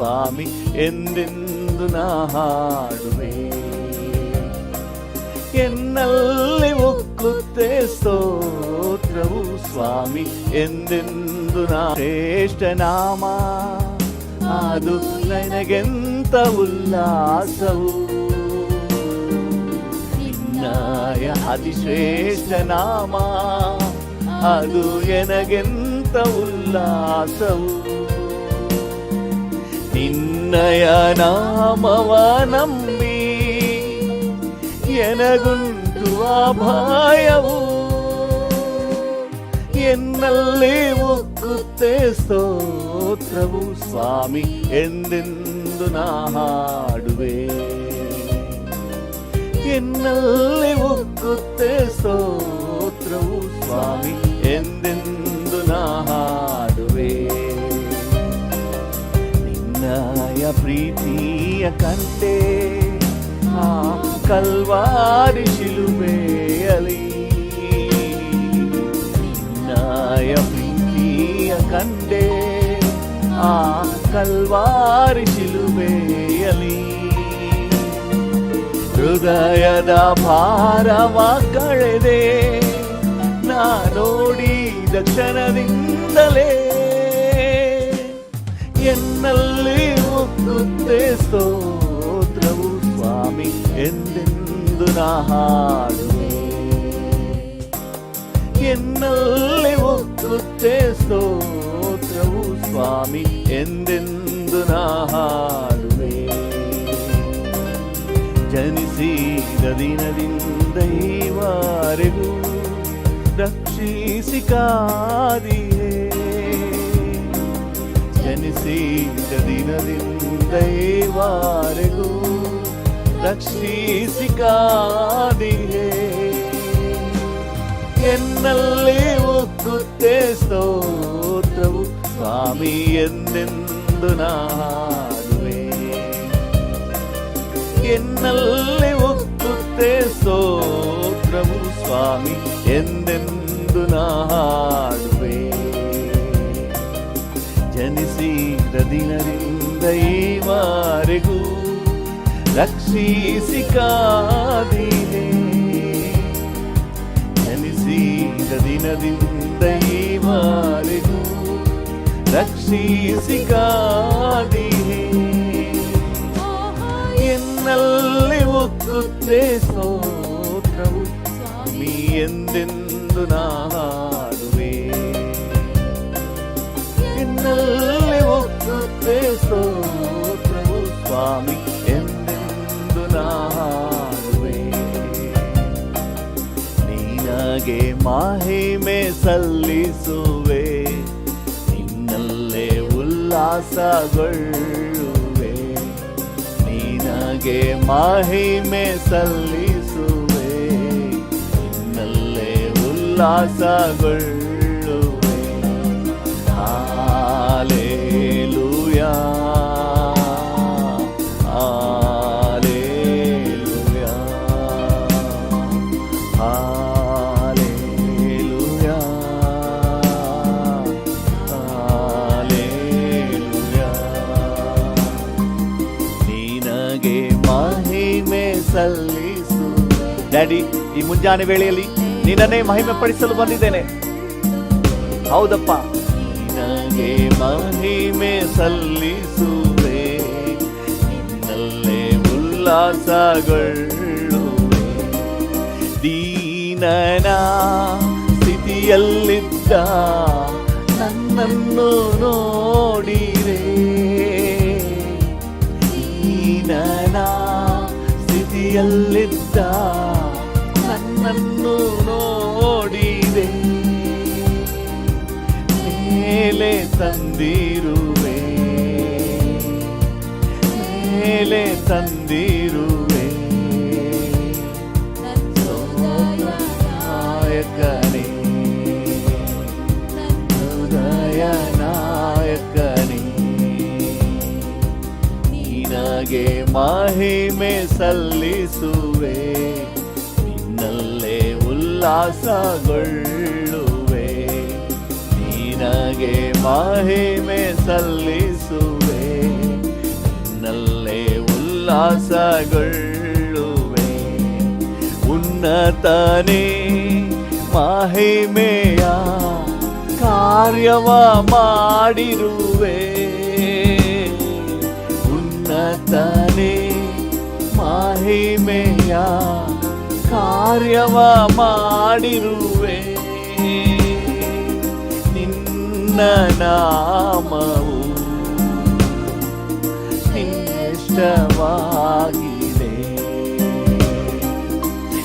ಸ್ವಾಮಿ ಎಂದೆಂದು ನಾ ಹಾಡುವೆ. ಎನ್ನಲ್ಲಿ ಉಕ್ಕುತ್ತೆ ಸ್ತೋತ್ರವು ಸ್ವಾಮಿ ಎಂದೆಂದು ನಾ. ಶ್ರೇಷ್ಠ ನಾಮ ಅದು ನನಗೆಂತ ಉಲ್ಲಾಸವು, ನಿನ್ನಯ ಅತಿಶ್ರೇಷ್ಠ ನಾಮ ಅದು ಎನಗೆಂತ ಉಲ್ಲಾಸವು. ನಿನ್ನಯ ನಾಮವ ನಂಬಿ ಎನಗುಂಟು ಅಭಯವು, ಎನ್ನಲ್ಲಿ ಉಕ್ಕುತ್ತೆ ಸ್ತೋತ್ರವು ಸ್ವಾಮಿ ಎಂದೆಂದು ನಾ ಹಾಡುವೆ. ಎನ್ನಲ್ಲಿ ಉಕ್ಕುತ್ತೆ ಸ್ತೋತ್ರವು ಸ್ವಾಮಿ ಎಂದೆಂದು ನಾ ಹಾಡುವೆ. ನಿನ್ನಯ ಪ್ರೀತಿಯ ಕಂಡೆ ಆ ಕಲ್ವಾರಿ ಶಿಲುಬೆಯಲ್ಲಿ, ನಿನ್ನಯ ಪ್ರೀತಿಯ ಕಂಡೆ ಆ ಕಲ್ವಾರಿ ಶಿಲುಬೆಯಲ್ಲಿ. ಹೃದಯದ ಭಾರವ ಕಳೆದೆ ನಾ ನೋಡಿದ ಕ್ಷಣದಿಂದಲೇ, ಎನ್ನಲ್ಲಿ ಉಕ್ಕುತ್ತೆ ಸ್ತೋತ್ರವು ಸ್ವಾಮಿ ಎಂದೆಂದು ನಾ ಹಾಡುವೆ. ಎನ್ನಲ್ಲಿ ಉಕ್ಕುತ್ತೆ ಸ್ತೋತ್ರವು ಸ್ವಾಮಿ ಎಂದೆಂದು ನಾ ಹಾಡುವೆ. ಜನಿಸಿದ ದಿನದಿಂದ ಈವರೆಗೂ ರಕ್ಷಿಸಿ ಕಾದಿಯೇ, ಜನಿಸಿದ ದಿನದಿಂದ ಈವರೆಗೂ ರಕ್ಷಿಸಿ ಕಾದಿಯೇ. ಎನ್ನಲ್ಲಿ ಉಕ್ಕುತ್ತೆ ಸ್ತೋತ್ರವು ಸ್ವಾಮಿ ಎಂದೆಂದು ನಾ ಹಾಡುವೆ. ಎನ್ನಲ್ಲಿ ಉಕ್ಕುತ್ತೆ ಸ್ತೋತ್ರವು ಸ್ವಾಮಿ ಎಂದೆಂದು ನಾ ಹಾಡುವೆ. ಜನಿಸಿದ ದಿನದಿಂದ ಈವರೆಗೂ ರಕ್ಷಿಸಿ ಕಾದಿಯೇ, ಜನಿಸಿದ ದಿನದಿಂದ ಈವರೆಗೂ ರಕ್ಷಿಸಿ ಕಾದಿಯೇ. ಎನ್ನಲ್ಲಿ ಉಕ್ಕುತ್ತೆ ಸ್ತೋತ್ರವು ಸ್ವಾಮಿ ಎಂದೆಂದು ನಾ ಹಾಡುವೆ. ಎನ್ನಲ್ಲಿ ಉಕ್ಕುತ್ತೆ ಸ್ತೋತ್ರವು ಸ್ವಾಮಿ ಎಂದೆಂದು ನಾ ಹಾಡುವೆ. ನಿನಗೆ ಮಹಿಮೆ ಸಲ್ಲಿಸುವೆ, ನಿನ್ನಲ್ಲೇ ಉಲ್ಲಾಸಗೊಳ್ಳುವೆ. ನಿನಗೆ ಮಹಿಮೆ ಸಲ್ಲಿಸುವೆ, ನಿನ್ನಲ್ಲೇ ಉಲ್ಲಾಸಗೊಳ್ಳುವೆ. Hallelujah hallelujah hallelujah hallelujah. ನಿನಗೆ ಮಹಿಮೆ ಸಲ್ಲಿಸು. ಡ್ಯಾಡಿ, ಈ ಮುಂಜಾನೆ ವೇಳೆಯಲ್ಲಿ ನಿನ್ನನ್ನೇ ಮಹಿಮೆ ಪಡಿಸಲು ಬಂದಿದ್ದೇನೆ. ಹೌದಪ್ಪ, ನಿನಗೆ ಮಹಿಮೆ ಸಲ್ಲಿಸುವೆ, ನಿನ್ನಲ್ಲೇ ಉಲ್ಲಾಸಗೊಳ್ಳುವೆ. ದೀನನ ಸ್ಥಿತಿಯಲ್ಲಿದ್ದ ನನ್ನನ್ನು ನೋಡಿರೆ, ದೀನನ ಸ್ಥಿತಿಯಲ್ಲಿದ್ದ ನನ್ನನ್ನು ನೋಡಿದೆ. ಮೇಲೆ ತಂದಿರುವೆ, ಮೇಲೆ ತಂದಿರುವೆ. ನಾಯಕನೇ, ಹೃದಯ ನಾಯಕನೇ, ನಿನಗೆ ಮಹಿಮೆ ಸಲ್ಲಿಸುವೆ, ನಿನ್ನಲ್ಲೇ ಉಲ್ಲಾಸಗೊಳ್ಳುವೆ. ನಿನಗೆ ಮಹಿಮೆ ಸಲ್ಲಿಸುವೆ, ನಿನ್ನಲ್ಲೇ ಉಲ್ಲಾಸಗೊಳ್ಳುವೆ. ಉನ್ನತನೇ ಮಹಿಮೆಯ ಕಾರ್ಯವ ಮಾಡಿರುವೆ. ಉನ್ನತನೇ ಮಹಿಮೆಯ ಕಾರ್ಯವ ಮಾಡಿರುವೆ. ನಿನ್ನ ನಾಮವು ಶ್ರೇಷ್ಠವಾಗಿದೆ.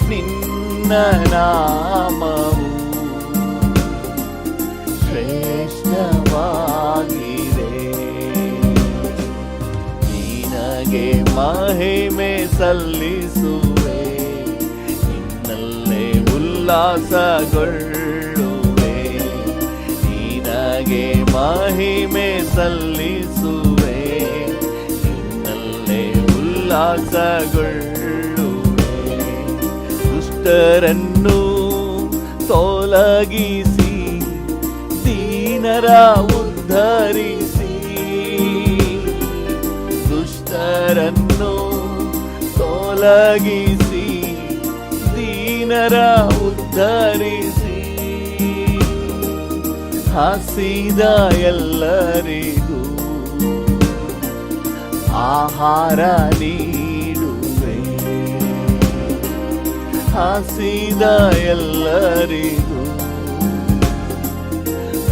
ನಿನ್ನ ನಾಮವು ಶ್ರೇಷ್ಠವಾಗಿದೆ. ನಿನಗೆ ಮಹಿಮೆ ಸಲ್ಲಿಸುವೆ. ನಿನ್ನಲ್ಲೇ ಉಲ್ಲಾಸಗೊಳ್ಳುವೆ. ನಿನಗೆ ಮಹಿಮೆ ಸಲ್ಲಿಸುವೆ. ನಿನ್ನಲ್ಲೇ ಉಲ್ಲಾಸಗೊಳ್ಳುವೆ. ದುಷ್ಟರನ್ನು ತೊಲಗಿಸಿ ದೀನರ ಉದ್ಧರಿಸಿ. ದುಷ್ಟರನ್ನು ತೊಲಗಿಸಿ ದೀನರ ಉದ್ಧರಿಸಿ. ಹಸಿದ ಎಲ್ಲರಿಗೂ ಆಹಾರ ನೀಡುವೆ. ಹಸಿದ ಎಲ್ಲರಿಗೂ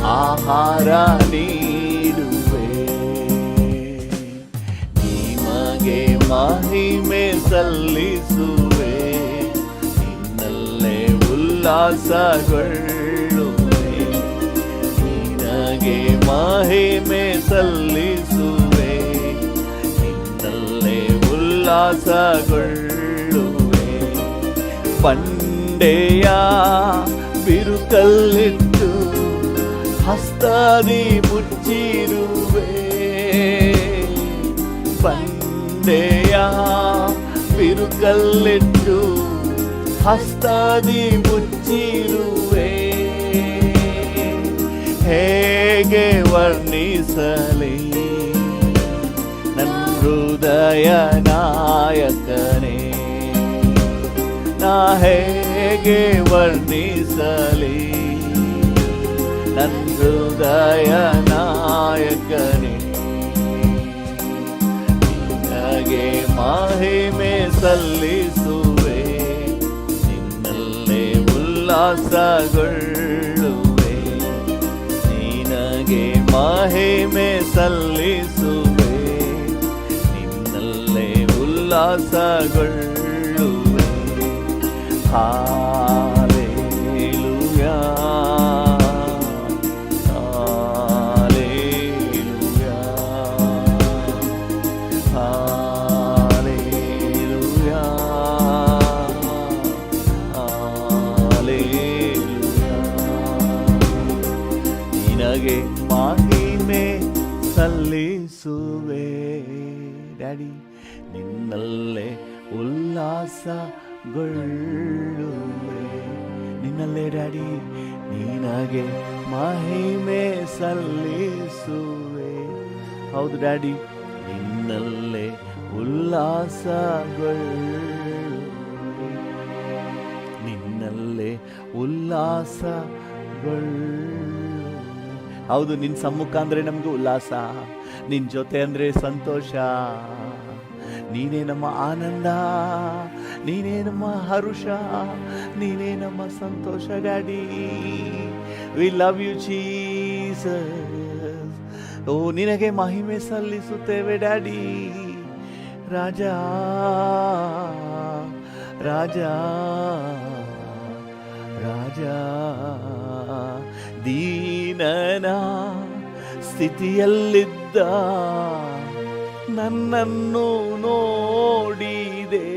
ಆಹಾರ ನೀಡುವೆ. ನಿಮಗೆ ಮಹಿಮೆ ಸಲ್ಲಿಸುವೆ. ನಿನ್ನಲ್ಲೇ ಉಲ್ಲಾಸಗೊಳ್ಳುವೆ. ನಿನಗೆ ಮಹಿಮೆ ಸಲ್ಲಿಸುವೆ. ನಿನ್ನಲ್ಲೇ ಉಲ್ಲಾಸಗೊಳ್ಳುವೆ. ಬಂಡೆಯ ಬಿರುಕಲ್ಲಿಟ್ಟು ಹಸ್ತದಿ ಮುಚ್ಚಿರುವೆ. ಬಂಡೆಯ ಬಿರುಕಲ್ಲಿಟ್ಟು ಹಸ್ತದಿ ಮುಚ್ಚಿರುವೆ. ಹೇಗೆ ವರ್ಣಿಸಲಿ ನನ್ನ ಹೃದಯ ನಾಯಕನೇ. ನಾ ಹೇಗೆ ವರ್ಣಿಸಲಿ ನನ್ನ ಹೃದಯ ನಾಯಕನೇ. ನಿನಗೆ ಮಹಿಮೆ ಸಲ್ಲಿಸುವೆ. ನಿನ್ನಲ್ಲೇ ಉಲ್ಲಾಸಗೊಳ್ಳುವೆ. ನಿನಗೆ ಮಹಿಮೆ ಸಲ್ಲಿಸುವೆ. ನಿನ್ನಲ್ಲೇ ಉಲ್ಲಾಸಗೊಳ್ಳುವೆ. Hallelujah, hallelujah, hallelujah, hallelujah. ನಿನಗೆ ಮಹಿಮೆ ಸಲ್ಲಿಸುವೆ. ಡ್ಯಾಡಿ ನಿನ್ನಲ್ಲೇ ಉಲ್ಲಾಸಗೊಳ್ಳುವೆ. ನಿನ್ನಲ್ಲೇ ಡ್ಯಾಡಿ ನಿನಗೆ ಮಹಿಮೆ ಸಲ್ಲಿಸುವೆ. ಹೌದು ಡ್ಯಾಡಿ, ನಿನ್ನಲ್ಲೇ ಉಲ್ಲಾಸಗೊಳ್ಳುವೆ. ನಿನ್ನಲ್ಲೇ ಉಲ್ಲಾಸಗೊಳ್ಳುವೆ. ಹೌದು, ನಿನ್ನ ಸಮ್ಮುಖ ಅಂದರೆ ನಮಗೂ ಉಲ್ಲಾಸ. ನಿನ್ನ ಜೊತೆ ಅಂದರೆ ಸಂತೋಷ. ನೀನೇ ನಮ್ಮ ಆನಂದ, ನೀನೇ ನಮ್ಮ ಹರುಷ, ನೀನೇ ನಮ್ಮ ಸಂತೋಷ daddy. We love you Jesus. ಓ, ನಿನಗೆ ಮಹಿಮೆ ಸಲ್ಲಿಸುತ್ತೇವೆ ಡ್ಯಾಡಿ. ರಾಜ ರಾಜ ರಾಜ, ದೀನನ ಸ್ಥಿತಿಯಲ್ಲಿದ್ದ ನನ್ನನ್ನು ನೋಡಿದೆ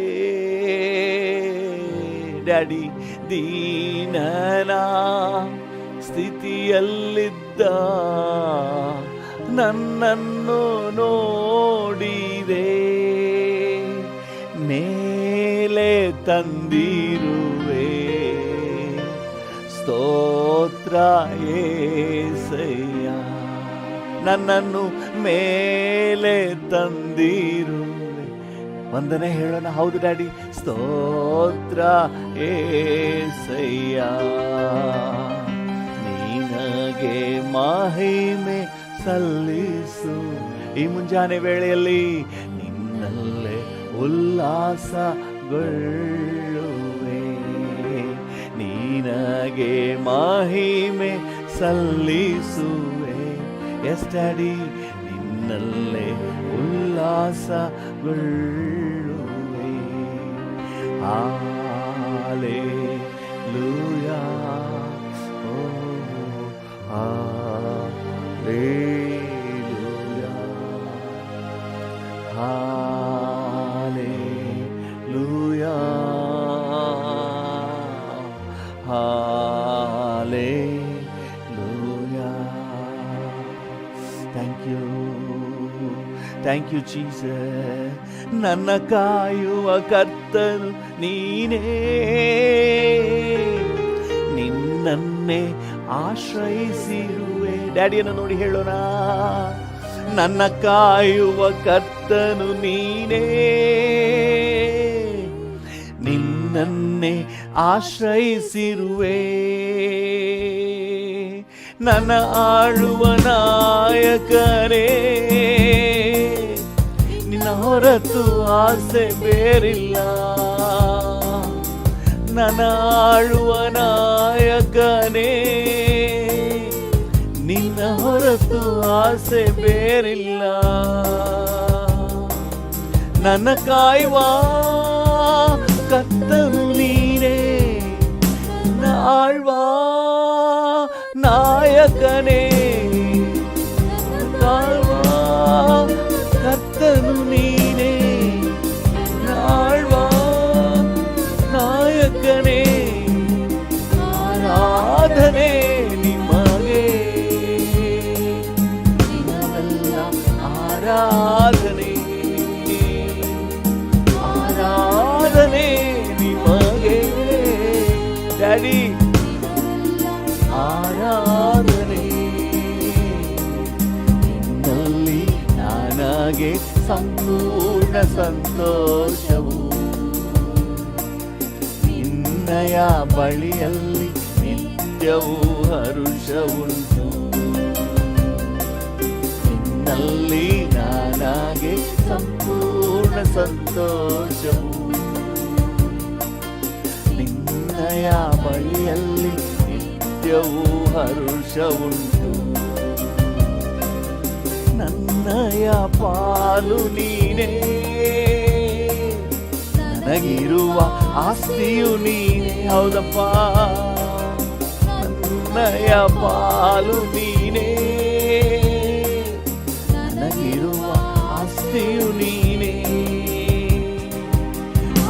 ಡ್ಯಾಡಿ. ದೀನನ ಸ್ಥಿತಿಯಲ್ಲಿದ್ದ ನನ್ನನ್ನು ನೋಡಿದೆ. ಮೇಲೆ ತಂದಿರುವೆ ಸ್ತೋತ್ರ ಯೇಸಯ್ಯ. ನನ್ನನ್ನು ಮೇಲೆ ತಂದಿರುವೆ. ವಂದನೆ ಹೇಳೋಣ. ಹೌದು ಡ್ಯಾಡಿ. ಸ್ತೋತ್ರ ಏಸಯ್ಯ, ನಿನಗೆ ಮಹಿಮೆ ಸಲ್ಲಿಸು. ಈ ಮುಂಜಾನೆ ವೇಳೆಯಲ್ಲಿ ನಿನ್ನಲ್ಲೇ ಉಲ್ಲಾಸಗೊಳ್ಳುವೆ. ನಿನಗೆ ಮಹಿಮೆ ಸಲ್ಲಿಸುವೆ. ಎಸ್ ಡ್ಯಾಡಿ, ನಿನ್ನಲ್ಲೇ ಉಲ್ಲಾಸಗೊಳ್ಳುವೆ. ಹಾಲೆಲೂಯಾ, ಓ hallelujah, hallelujah, hallelujah. Thank you Jesus. ನನ್ನ ಕಾಯುವ ಕರ್ತನು ನೀನೇ, ನಿನ್ನನ್ನೇ ಆಶ್ರಯಿಸಿರುವೆ. ಡ್ಯಾಡಿಯನ್ನು ನೋಡಿ ಹೇಳೋಣ. ನನ್ನ ಕಾಯುವ ಕರ್ತನು ನೀನೇ, ನಿನ್ನನ್ನೇ ಆಶ್ರಯಿಸಿರುವೆ. ನನ್ನ ಆಳುವ ನಾಯಕರೇ, ನಿನ್ನ ಹೊರತು ಆಸೆ ಬೇರಿಲ್ಲ. ನನ್ನ ಆಳುವ ನಾಯಕನೇ, ನಿನ್ನ ಹೊರತು ಆಸೆ ಬೇರಿಲ್ಲ. ನನ್ನ ಕಾಯುವ ಕರ್ತನು ನೀನೇ, ನನ್ನ ಆಳ್ವ ನಾಯಕನೇ. ಕಾಯುವ ಕರ್ತನು ನೀನೇ, ಆಳ್ವ ನಾಯಕನೇ. ಆರಾಧನೆ ನಿಮಗೆ, ದಿನವೆಲ್ಲ ಆರಾಧನೆ, ಆರಾಧನೆ ನಿಮಗೆ ಡ್ಯಾಡಿ. ಆರಾಧನೆ ನಿನ್ನಲ್ಲಿ ನನಗೆ ಸಂಪೂರ್ಣ ಸಂತೋಷವು. ನಿನ್ನಯ ಬಳಿಯಲ್ಲಿ ನಿತ್ಯವೂ ಹರುಷವುಂಟು. ನಿನ್ನಲ್ಲಿ ನನಗೆ ಸಂಪೂರ್ಣ ಸಂತೋಷವು. ನಿನ್ನಯ ಬಳಿಯಲ್ಲಿ ನಿತ್ಯವೂ ಹರುಷವುಂಟು. ನನ್ನಯ ಪಾಲು ನೀನೇ, ನನಗಿರುವ ಆಸ್ತಿಯು ನೀನೇ. ಹೌದಪ್ಪ, ನನ್ನಯ ಪಾಲು ನೀನೇ, ನನಗಿರುವ ಆಸ್ತಿಯು ನೀನೇ.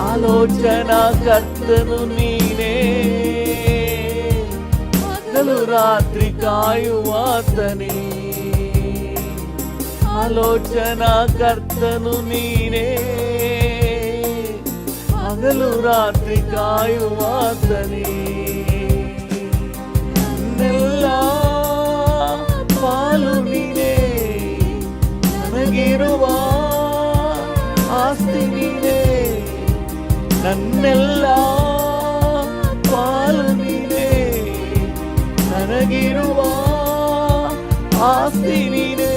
ಆಲೋಚನಾ ಕರ್ತನು ನೀನೇ, ಹಗಲು ರಾತ್ರಿ ಕಾಯುವಾತನೇ. ಆಲೋಚನಾ ಕರ್ತನು ನೀನೇ, ಹಗಲು ರಾತ್ರಿ ಕಾಯುವಾತನೇ. ನನ್ನೆಲ್ಲ ಪಾಲು ನೀನೇ, ನನಗಿರುವ ಆಸ್ತಿ ನೀನೇ. ನನ್ನೆಲ್ಲ ಪಾಲು ನೀನೇ, ನನಗಿರುವ ಆಸ್ತಿ ನೀನೇ.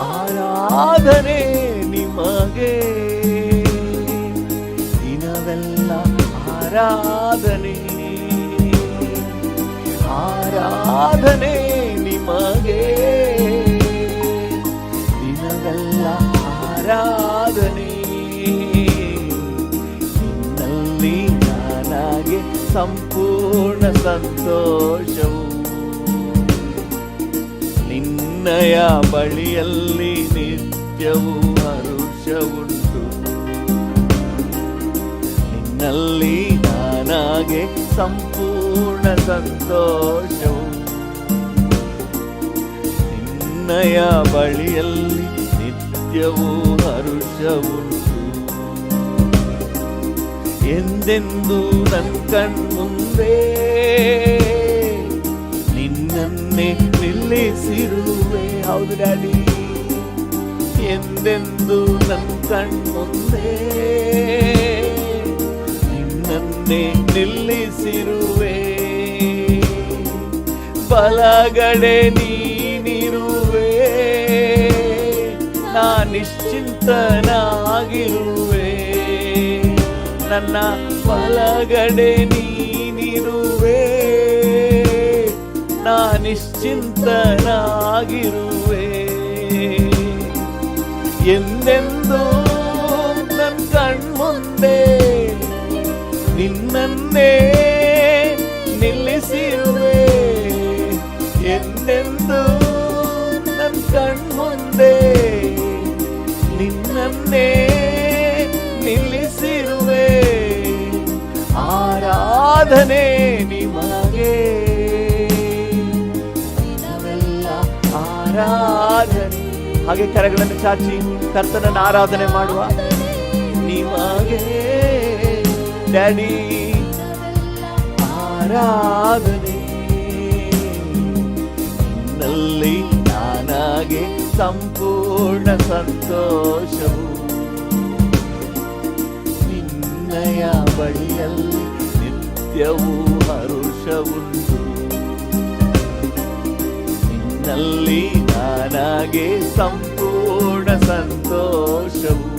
ಆರಾಧನೆ ನಿಮಗೆ, ದಿನವೆಲ್ಲ ಆರಾಧನೆ, ಆರಾಧನೆ ನಿಮಗೆ, ದಿನವೆಲ್ಲ ಆರಾಧನೆ. ನಿನ್ನಲ್ಲಿ ನನಗೆ ಸಂಪೂರ್ಣ ಸಂತೋಷವು. ನಿನ್ನಯ ಬಳಿಯಲ್ಲಿ ನಿತ್ಯವೂ ಹರುಷವುಂಟು. ನಿನ್ನಲ್ಲಿ ನನಗೆ ಸಂಪೂರ್ಣ ಸಂತೋಷವು. ನಿನ್ನಯ ಬಳಿಯಲ್ಲಿ ನಿತ್ಯವೂ ಹರುಷವುಂಟು. ಎಂದೆಂದು ನನ್ನ ಕಣ್ಮುಂದೆ ನಿನ್ನನ್ನು ನಿನ್ನನ್ನೇ ನಿಲ್ಲಿಸಿರುವೆ. ಹೌದು ಡ್ಯಾಡಿ, ಎಂದೆಂದು ನನ್ನ ಕಣ್ಮುಂದೆ ನಿನ್ನನ್ನೇ ನಿಲ್ಲಿಸಿರುವೆ. ಬಲಗಡೆ ನೀನಿರುವೆ, ನಾ ನಿಶ್ಚಿಂತನಾಗಿರುವೆ. ನನ್ನ ಬಲಗಡೆ ನೀನಿರುವೆ, ನಾ ನಿಶ್ಚಿಂತನಾಗಿರುವೆ. ಎಂದೆಂದು ನನ್ನ ಕಣ್ಮುಂದೆ ನಿನ್ನನ್ನೇ ನಿಲ್ಲಿಸಿರುವೆ. ಎಂದೆಂದು ನನ್ನ ಕಣ್ಮುಂದೆ ನಿನ್ನನ್ನೇ ನಿಲ್ಲಿಸಿರುವೆ. ಆರಾಧನೆ ನಿಮಗೆ, ನಾವೆಲ್ಲ ಆರಾಧನೆ. ಹಾಗೆ ಕರಗಳನ್ನು ಚಾಚಿ ಕರ್ತನನ್ನು ಆರಾಧನೆ ಮಾಡುವ. ನಿಮಗೆ ಡ್ಯಾಡಿ ಆರಾಧನೆ. ನಿನ್ನಲ್ಲಿ ನಾನಾಗೆ ಸಂಪೂರ್ಣ ಸಂತೋಷವು, ನಿನ್ನಯ ಬಳಿಯಲ್ಲಿ ನಿತ್ಯವೂ ಹರುಷವುಂಟು. ನಿನ್ನಲ್ಲಿ ನಾನಾಗೆ ಸಂಪೂರ್ಣ ಸಂತೋಷವು,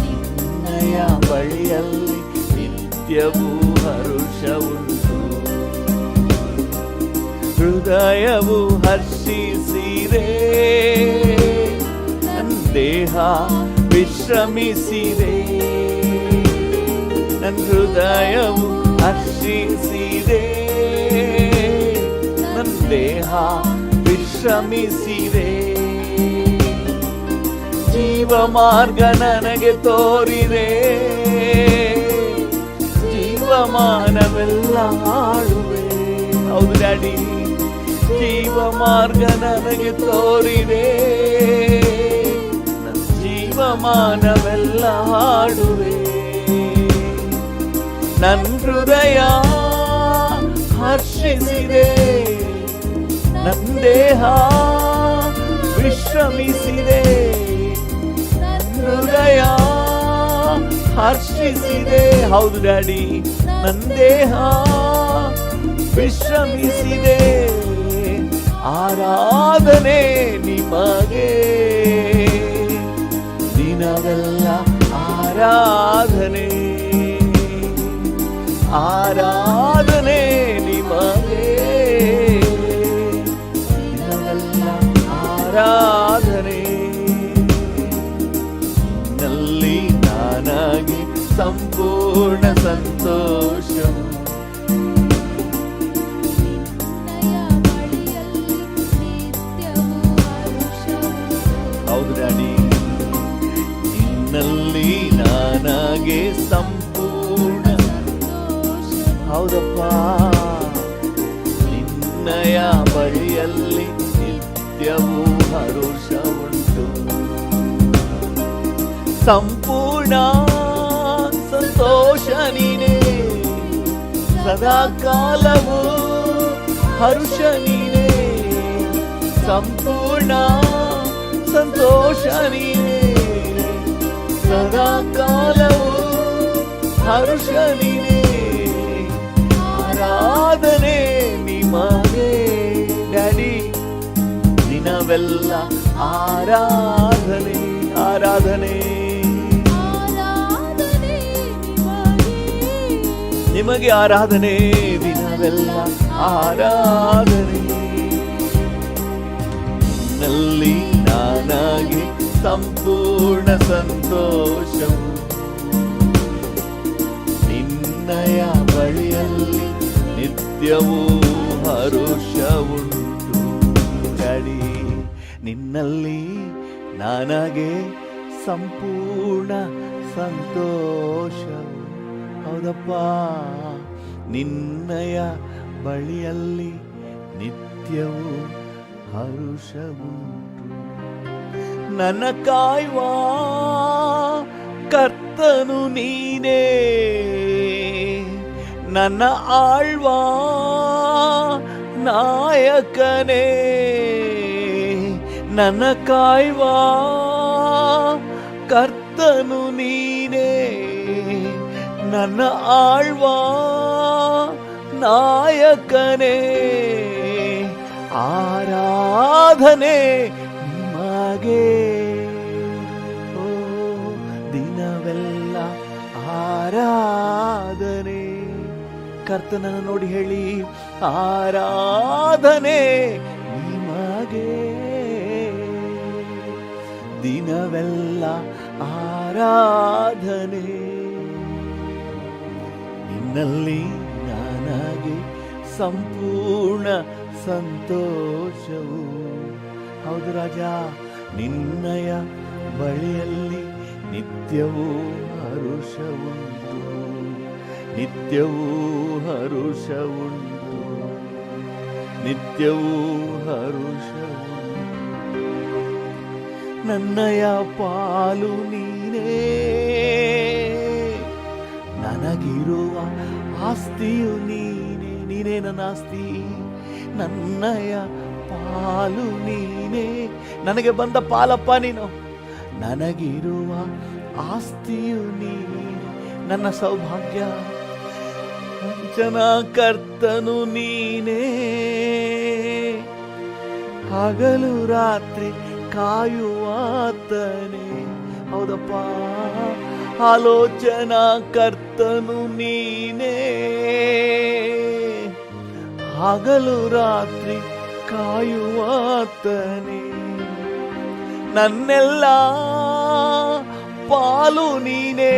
ನಿನ್ನಯ ಬಳಿಯಲ್ಲಿ ನಿತ್ಯವೂ ಹರುಷವುಂಟು. ಹೃದಯವು ಹರ್ಷಿಸಿದೆ, ನನ್ನ ದೇಹ ವಿಶ್ರಮಿಸಿದೆ. ನನ್ನ ಹೃದಯವು ಹರ್ಷಿಸಿದೆ, ನನ್ನ ದೇಹ ವಿಶ್ರಮಿಸಿದೆ. ಜೀವ ಮಾರ್ಗ ನನಗೆ ತೋರಿದೆ, ಜೀವಮಾನವೆಲ್ಲ ಹಾಡುವೆ. ಹೌದು ಡ್ಯಾಡಿ, ಜೀವ ಮಾರ್ಗ ನನಗೆ ತೋರಿದೆ, ಜೀವಮಾನವೆಲ್ಲ ಹಾಡುವೆ. ನನ್ನ ಹೃದಯ ಹರ್ಷಿಸಿದೆ, ನನ್ನ ದೇಹ ವಿಶ್ರಮಿಸಿದೆ. ನನ್ನ ಹೃದಯ ಹರ್ಷಿಸಿದೆ. ಹೌದು ಡ್ಯಾಡಿ, ನನ್ನ ದೇಹ ವಿಶ್ರಮಿಸಿದೆ. ಆರಾಧನೆ ನಿಮಗೆ, ದಿನವೆಲ್ಲ ಆರಾಧನೆ. ಆರಾಧನೆ ನಿಮಗೆ, ದಿನವೆಲ್ಲ ಆರಾಧನೆ. ನಲ್ಲಿ ನಾನಾಗಿ ಸಂಪೂರ್ಣ ಸಂತೋಷವು, ಹೌದು ಡ್ಯಾಡಿ, ನಿನ್ನಲ್ಲಿ ನಾನಾಗೆ ಸಂಪೂರ್ಣ. ಹೌದಪ್ಪ, ನಿನ್ನಯ ಬಳಿಯಲ್ಲಿ ನಿತ್ಯವೂ ಹರುಷವುಂಟು. ಸಂಪೂರ್ಣ ಸಂತೋಷ ನೀನೇ, ಸದಾ ಕಾಲವು ಹರುಷ ನೀನೇ. ಸಂಪೂರ್ಣ ಸಂತೋಷ ನೀನೇ, ಸದಾ ಕಾಲವು ಹರುಷ ನೀನೇ. ಆರಾಧನೆ ನಿಮಗೆ ಡ್ಯಾಡಿ, ದಿನವೆಲ್ಲ ಆರಾಧನೆ. ಆರಾಧನೆ ನಿಮಗೆ, ಆರಾಧನೆ ದಿನವೆಲ್ಲ ಆರಾಧನೆ. ನಲ್ಲಿ ನಾನಾಗಿ ಸಂಪೂರ್ಣ ಸಂತೋಷವು, ನಿನ್ನಯ ಬಳಿಯಲ್ಲಿ ನಿತ್ಯವೂ ಹರುಷವುಂಟು. ಡ್ಯಾಡಿ, ನಿನ್ನಲ್ಲಿ ನನಗೆ ಸಂಪೂರ್ಣ ಸಂತೋಷವು. ಹೌದಪ್ಪ, ನಿನ್ನಯ ಬಳಿಯಲ್ಲಿ ನಿತ್ಯವೂ ಹರುಷವುಂಟು. ನನ್ನ ಕಾಯುವ ಕರ್ತನು ನೀನೇ, ನನ್ನ ಆಳ್ವ ನಾಯಕನೇ, ನನ್ನ ಕಾಯುವ ಕರ್ತನು ನೀನೇ, ನನ್ನ ಆಳ್ವ ನಾಯಕನೇ. ಆರಾಧನೆ ನಿಮಗೆ, ಓ ದಿನವೆಲ್ಲ ಆರಾಧನೆ. ಕರ್ತನನ್ನು ನೋಡಿ ಹೇಳಿ, ಆರಾಧನೆ ನಿಮಗೆ, ದಿನವೆಲ್ಲ ಆರಾಧನೆ. ನಿನ್ನಲ್ಲಿ ನನಗೆ ಸಂಪೂರ್ಣ ಸಂತೋಷವು. ಹೌದು ರಾಜ, ನಿನ್ನಯ ಬಳಿಯಲ್ಲಿ ನಿತ್ಯವೂ ಹರುಷವುಂಟು, ನಿತ್ಯವೂ ಹರುಷವುಂಟು, ನಿತ್ಯವೂ ಹರುಷವುಂಟು. ನನ್ನಯ ಪಾಲು ನೀನೇ, ನನಗಿರುವ ಆಸ್ತಿಯು ನೀನೇ, ನೀನೇ ನನ್ನ ಆಸ್ತಿ. ನನ್ನಯ ಪಾಲು ನೀನೇ, ನನಗೆ ಬಂದ ಪಾಲಪ್ಪ ನೀನು. ನನಗಿರುವ ಆಸ್ತಿಯು ನೀನೇ, ನನ್ನ ಸೌಭಾಗ್ಯ. ಜನ ಕರ್ತನು ನೀನೇ, ಹಗಲು ರಾತ್ರಿ ಕಾಯುವಾತನೇ. ಹೌದಪ್ಪ, ಆಲೋಚನಾ ಕರ್ತನು ನೀನೇ, ಹಗಲು ರಾತ್ರಿ ಕಾಯುವಾತನೇ. ನನ್ನೆಲ್ಲ ಪಾಲು ನೀನೇ,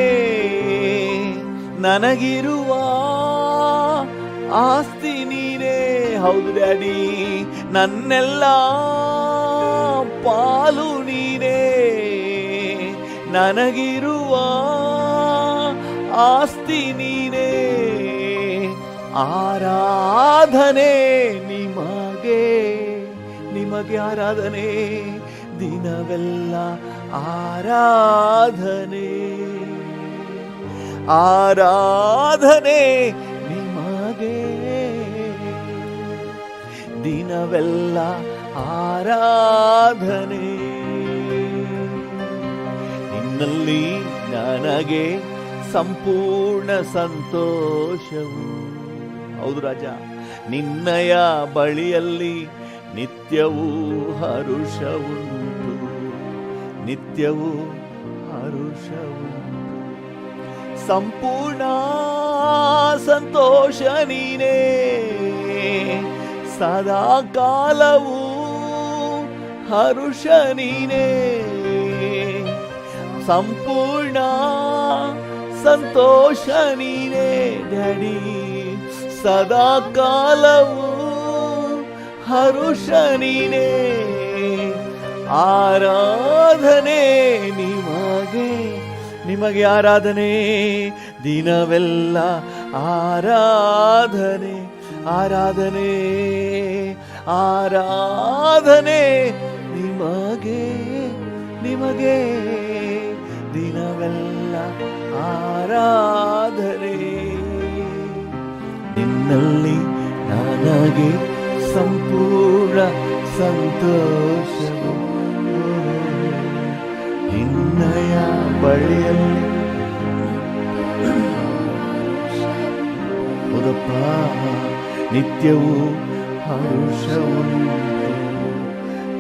ನನಗಿರುವ ಆಸ್ತಿ ನೀನೇ. ಹೌದು ಡ್ಯಾಡಿ, ನನ್ನೆಲ್ಲ ಪಾಲು ನೀನೇ, ನನಗಿರುವ ಆಸ್ತಿ ನೀನೇ. ಆರಾಧನೆ ನಿಮಗೆ, ನಿಮಗೆ ಆರಾಧನೆ, ದಿನವೆಲ್ಲ ಆರಾಧನೆ. ಆರಾಧನೆ ನಿಮಗೆ, ದಿನವೆಲ್ಲ ಆರಾಧನೆ. ನಿನ್ನಲ್ಲಿ ನನಗೆ ಸಂಪೂರ್ಣ ಸಂತೋಷವು. ಹೌದು ರಾಜ, ನಿನ್ನಯ ಬಳಿಯಲ್ಲಿ ನಿತ್ಯವೂ ಹರುಷವುಂಟು, ನಿತ್ಯವೂ ಹರುಷವುಂಟು. ಸಂಪೂರ್ಣ ಸಂತೋಷ ನೀನೇ, ಸದಾ ಕಾಲವೂ ಹರುಷ ನೀನೇ. ಸಂಪೂರ್ಣ ಸಂತೋಷ ನೀನೇ ಡ್ಯಾಡಿ, ಸದಾ ಕಾಲವೂ ಹರುಷ ನೀನೇ. ಆರಾಧನೆ ನಿಮಗೆ, ನಿಮಗೆ ಆರಾಧನೆ, ದಿನವೆಲ್ಲ ಆರಾಧನೆ, ಆರಾಧನೆ, ಆರಾಧನೆ ನಿಮಗೆ, ನಿಮಗೆ, ದಿನವೆಲ್ಲ ಆರಾಧನೆ. ನಿನ್ನಲ್ಲಿ ನನಗೆ ಸಂಪೂರ್ಣ ಸಂತೋಷವು, ನಿನ್ನಯ ಬಳಿಯಲ್ಲಿ. ಹೌದಪ್ಪ, ನಿತ್ಯವೂ ಹರುಷವುಂಟು,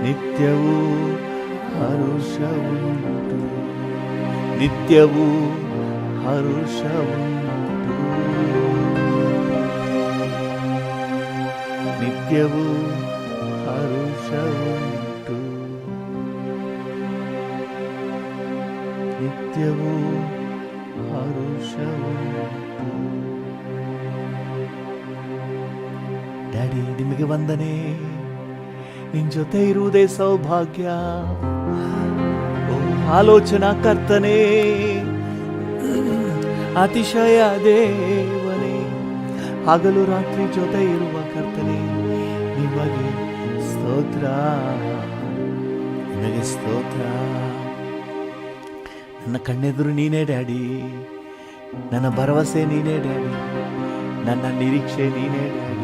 ನಿತ್ಯವೂ ಹರುಷವುಂಟು, ನಿತ್ಯವೂ ಹರುಷವುಂಟು, ನಿತ್ಯವೂ ಹರುಷವುಂಟು, ನಿತ್ಯವೂ ಹರುಷವುಂಟು. ಡ್ಯಾಡಿ, ನಿಮಗೆ ವಂದನೆ. ನಿನ್ ಜೊತೆ ಇರುವುದೇ ಸೌಭಾಗ್ಯ. ಆಲೋಚನಾ ಕರ್ತನೇ, ಅತಿಶಯ ದೇವನೇ, ಹಗಲು ರಾತ್ರಿ ಜೊತೆ ಇರುವ ಕರ್ತನೇ, ನಿಮಗೆ ಸ್ತೋತ್ರ, ನಿಮಗೆ ಸ್ತೋತ್ರ. ನನ್ನ ಕಣ್ಣೆದುರು ನೀನೇ ಡ್ಯಾಡಿ, ನನ್ನ ಭರವಸೆ ನೀನೇ ಡ್ಯಾಡಿ, ನನ್ನ ನಿರೀಕ್ಷೆ ನೀನೇ daddy.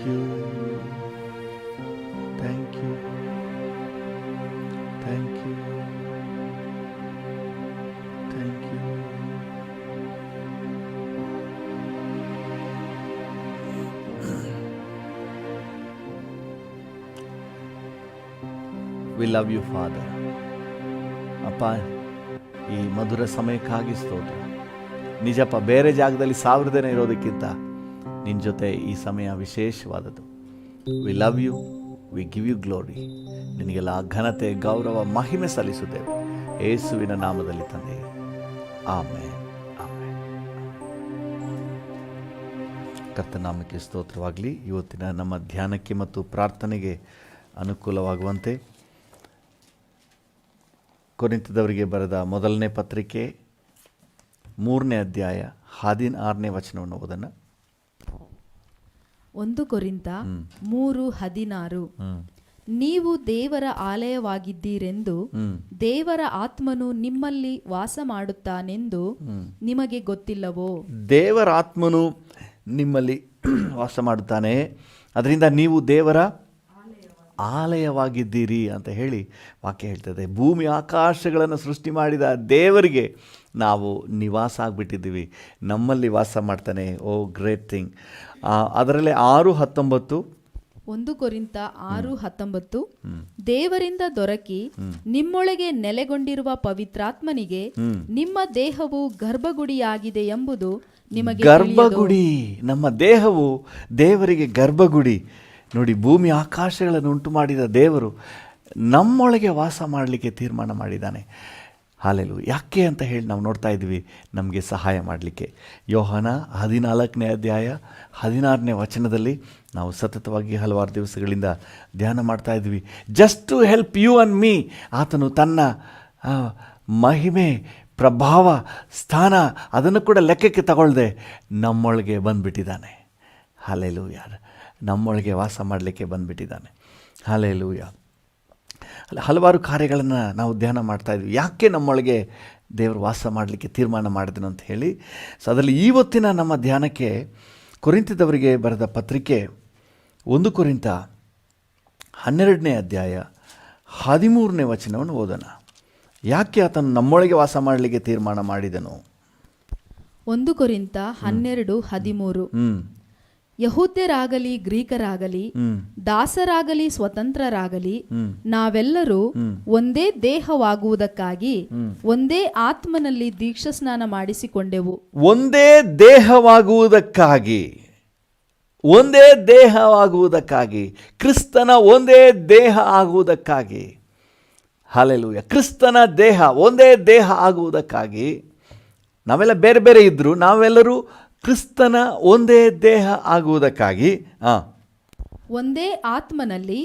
you, thank you, thank you, thank you. We love you, Father. ಅಪ್ಪ, ಈ ಮಧುರ ಸಮಯಕ್ಕಾಗಿ ಸ್ತೋತ್ರ. ನಿಜಪ್ಪ, ಬೇರೆ ಜಾಗದಲ್ಲಿ 1000 ದಿನ ಇರೋದಕ್ಕಿಂತ ನಿನ್ನ ಜೊತೆ ಈ ಸಮಯ ವಿಶೇಷವಾದದ್ದು. We love you, we give you glory. ನಿನಗೆಲ್ಲ ಘನತೆ, ಗೌರವ, ಮಹಿಮೆ ಸಲ್ಲಿಸುತ್ತೇವೆ ಯೇಸುವಿನ ನಾಮದಲ್ಲಿ ತಂದೆ. Amen, amen. ಕರ್ತನಾಮಕ್ಕೆ ಸ್ತೋತ್ರವಾಗಲಿ. ಇವತ್ತಿನ ನಮ್ಮ ಧ್ಯಾನಕ್ಕೆ ಮತ್ತು ಪ್ರಾರ್ಥನೆಗೆ ಅನುಕೂಲವಾಗುವಂತೆ ಕೊರಿಂಥದವರಿಗೆ ಬರೆದ ಮೊದಲನೇ ಪತ್ರಿಕೆ 3ನೇ ಅಧ್ಯಾಯ 16ನೇ ವಚನವನ್ನು ಓದೋಣ. 1 ಕೊರಿಂಥ 3:16. ನೀವು ದೇವರ ಆಲಯವಾಗಿದ್ದೀರೆಂದು ದೇವರ ಆತ್ಮನು ನಿಮ್ಮಲ್ಲಿ ವಾಸ ಮಾಡುತ್ತಾನೆಂದು ನಿಮಗೆ ಗೊತ್ತಿಲ್ಲವೋ? ದೇವರ ಆತ್ಮನು ನಿಮ್ಮಲ್ಲಿ ವಾಸ ಮಾಡುತ್ತಾನೆ, ಅದರಿಂದ ನೀವು ದೇವರ ಆಲಯವಾಗಿದ್ದೀರಿ ಅಂತ ಹೇಳಿ ವಾಕ್ಯ ಹೇಳ್ತದೆ. ಭೂಮಿ ಆಕಾಶಗಳನ್ನು ಸೃಷ್ಟಿ ಮಾಡಿದ ದೇವರಿಗೆ ನಾವು ನಿವಾಸ ಆಗಿಬಿಟ್ಟಿದ್ದೀವಿ, ನಮ್ಮಲ್ಲಿ ವಾಸ ಮಾಡ್ತಾನೆ. ಓ ಗ್ರೇಟ್ ಥಿಂಗ್. ಅದರಲ್ಲಿ 6:19. 1 ಕೊರಿಂಥ 6:19. ದೇವರಿಂದ ದೊರಕಿ ನಿಮ್ಮೊಳಗೆ ನೆಲೆಗೊಂಡಿರುವ ಪವಿತ್ರಾತ್ಮನಿಗೆ ನಿಮ್ಮ ದೇಹವು ಗರ್ಭಗುಡಿಯಾಗಿದೆ ಎಂಬುದು ನಿಮಗೆ ಗರ್ಭಗುಡಿ. ನಮ್ಮ ದೇಹವು ದೇವರಿಗೆ ಗರ್ಭಗುಡಿ. ನೋಡಿ, ಭೂಮಿ ಆಕಾಶಗಳನ್ನು ಉಂಟು ಮಾಡಿದ ದೇವರು ನಮ್ಮೊಳಗೆ ವಾಸ ಮಾಡಲಿಕ್ಕೆ ತೀರ್ಮಾನ ಮಾಡಿದ್ದಾನೆ. ಹಾಲೆಲೂಯಾ. ಯಾಕೆ ಅಂತ ಹೇಳಿ ನಾವು ನೋಡ್ತಾ ಇದ್ವಿ, ನಮಗೆ ಸಹಾಯ ಮಾಡಲಿಕ್ಕೆ. ಯೋಹಾನ 14ನೇ ಅಧ್ಯಾಯ 16ನೇ ವಚನದಲ್ಲಿ ನಾವು ಸತತವಾಗಿ ಹಲವಾರು ದಿವಸಗಳಿಂದ ಧ್ಯಾನ ಮಾಡ್ತಾ ಇದ್ವಿ. Just to help you and me, ಆತನು ತನ್ನ ಮಹಿಮೆ, ಪ್ರಭಾವ, ಸ್ಥಾನ ಅದನ್ನು ಕೂಡ ಲೆಕ್ಕಕ್ಕೆ ತಗೊಳ್ಳದೆ ನಮ್ಮೊಳಗೆ ಬಂದುಬಿಟ್ಟಿದ್ದಾನೆ. ಹಾಲೆಲೂಯಾ. ನಮ್ಮೊಳಗೆ ವಾಸ ಮಾಡಲಿಕ್ಕೆ ಬಂದುಬಿಟ್ಟಿದ್ದಾನೆ. ಹಾಲೆಲೂಯಾ. ಹಲವಾರು ಕಾರ್ಯಗಳನ್ನು ನಾವು ಧ್ಯಾನ ಮಾಡ್ತಾಯಿದ್ವಿ. ಯಾಕೆ ನಮ್ಮೊಳಗೆ ದೇವರು ವಾಸ ಮಾಡಲಿಕ್ಕೆ ತೀರ್ಮಾನ ಮಾಡಿದನು ಅಂತ ಹೇಳಿ. ಸೊ ಅದರಲ್ಲಿ ಇವತ್ತಿನ ನಮ್ಮ ಧ್ಯಾನಕ್ಕೆ ಕೊರಿಂಥದವರಿಗೆ ಬರೆದ ಪತ್ರಿಕೆ 1 ಕೊರಿಂಥ 12ನೇ ಅಧ್ಯಾಯ 13ನೇ ವಚನವನ್ನು ಓದೋಣ. ಯಾಕೆ ಆತನು ನಮ್ಮೊಳಗೆ ವಾಸ ಮಾಡಲಿಕ್ಕೆ ತೀರ್ಮಾನ ಮಾಡಿದನು? 1 ಕೊರಿಂಥ 12:13. ಯಹೂದ್ಯರಾಗಲಿ ಗ್ರೀಕರಾಗಲಿ, ದಾಸರಾಗಲಿ ಸ್ವತಂತ್ರರಾಗಲಿ, ನಾವೆಲ್ಲರೂ ಒಂದೇ ದೇಹವಾಗುವುದಕ್ಕಾಗಿ ಒಂದೇ ಆತ್ಮನಲ್ಲಿ ದೀಕ್ಷಾಸ್ನಾನ ಮಾಡಿಸಿಕೊಂಡೆವು. ಒಂದೇ ದೇಹವಾಗುವುದಕ್ಕಾಗಿ, ಒಂದೇ ದೇಹವಾಗುವುದಕ್ಕಾಗಿ, ಕ್ರಿಸ್ತನ ಒಂದೇ ದೇಹ ಆಗುವುದಕ್ಕಾಗಿ. ಹಲ್ಲೆಲೂಯಾ. ಕ್ರಿಸ್ತನ ದೇಹ, ಒಂದೇ ದೇಹ ಆಗುವುದಕ್ಕಾಗಿ. ನಾವೆಲ್ಲ ಬೇರೆ ಬೇರೆ ಇದ್ದರೂ ನಾವೆಲ್ಲರೂ ಕ್ರಿಸ್ತನ ಒಂದೇ ದೇಹ ಆಗುವುದಕ್ಕಾಗಿ ಒಂದೇ ಆತ್ಮನಲ್ಲಿ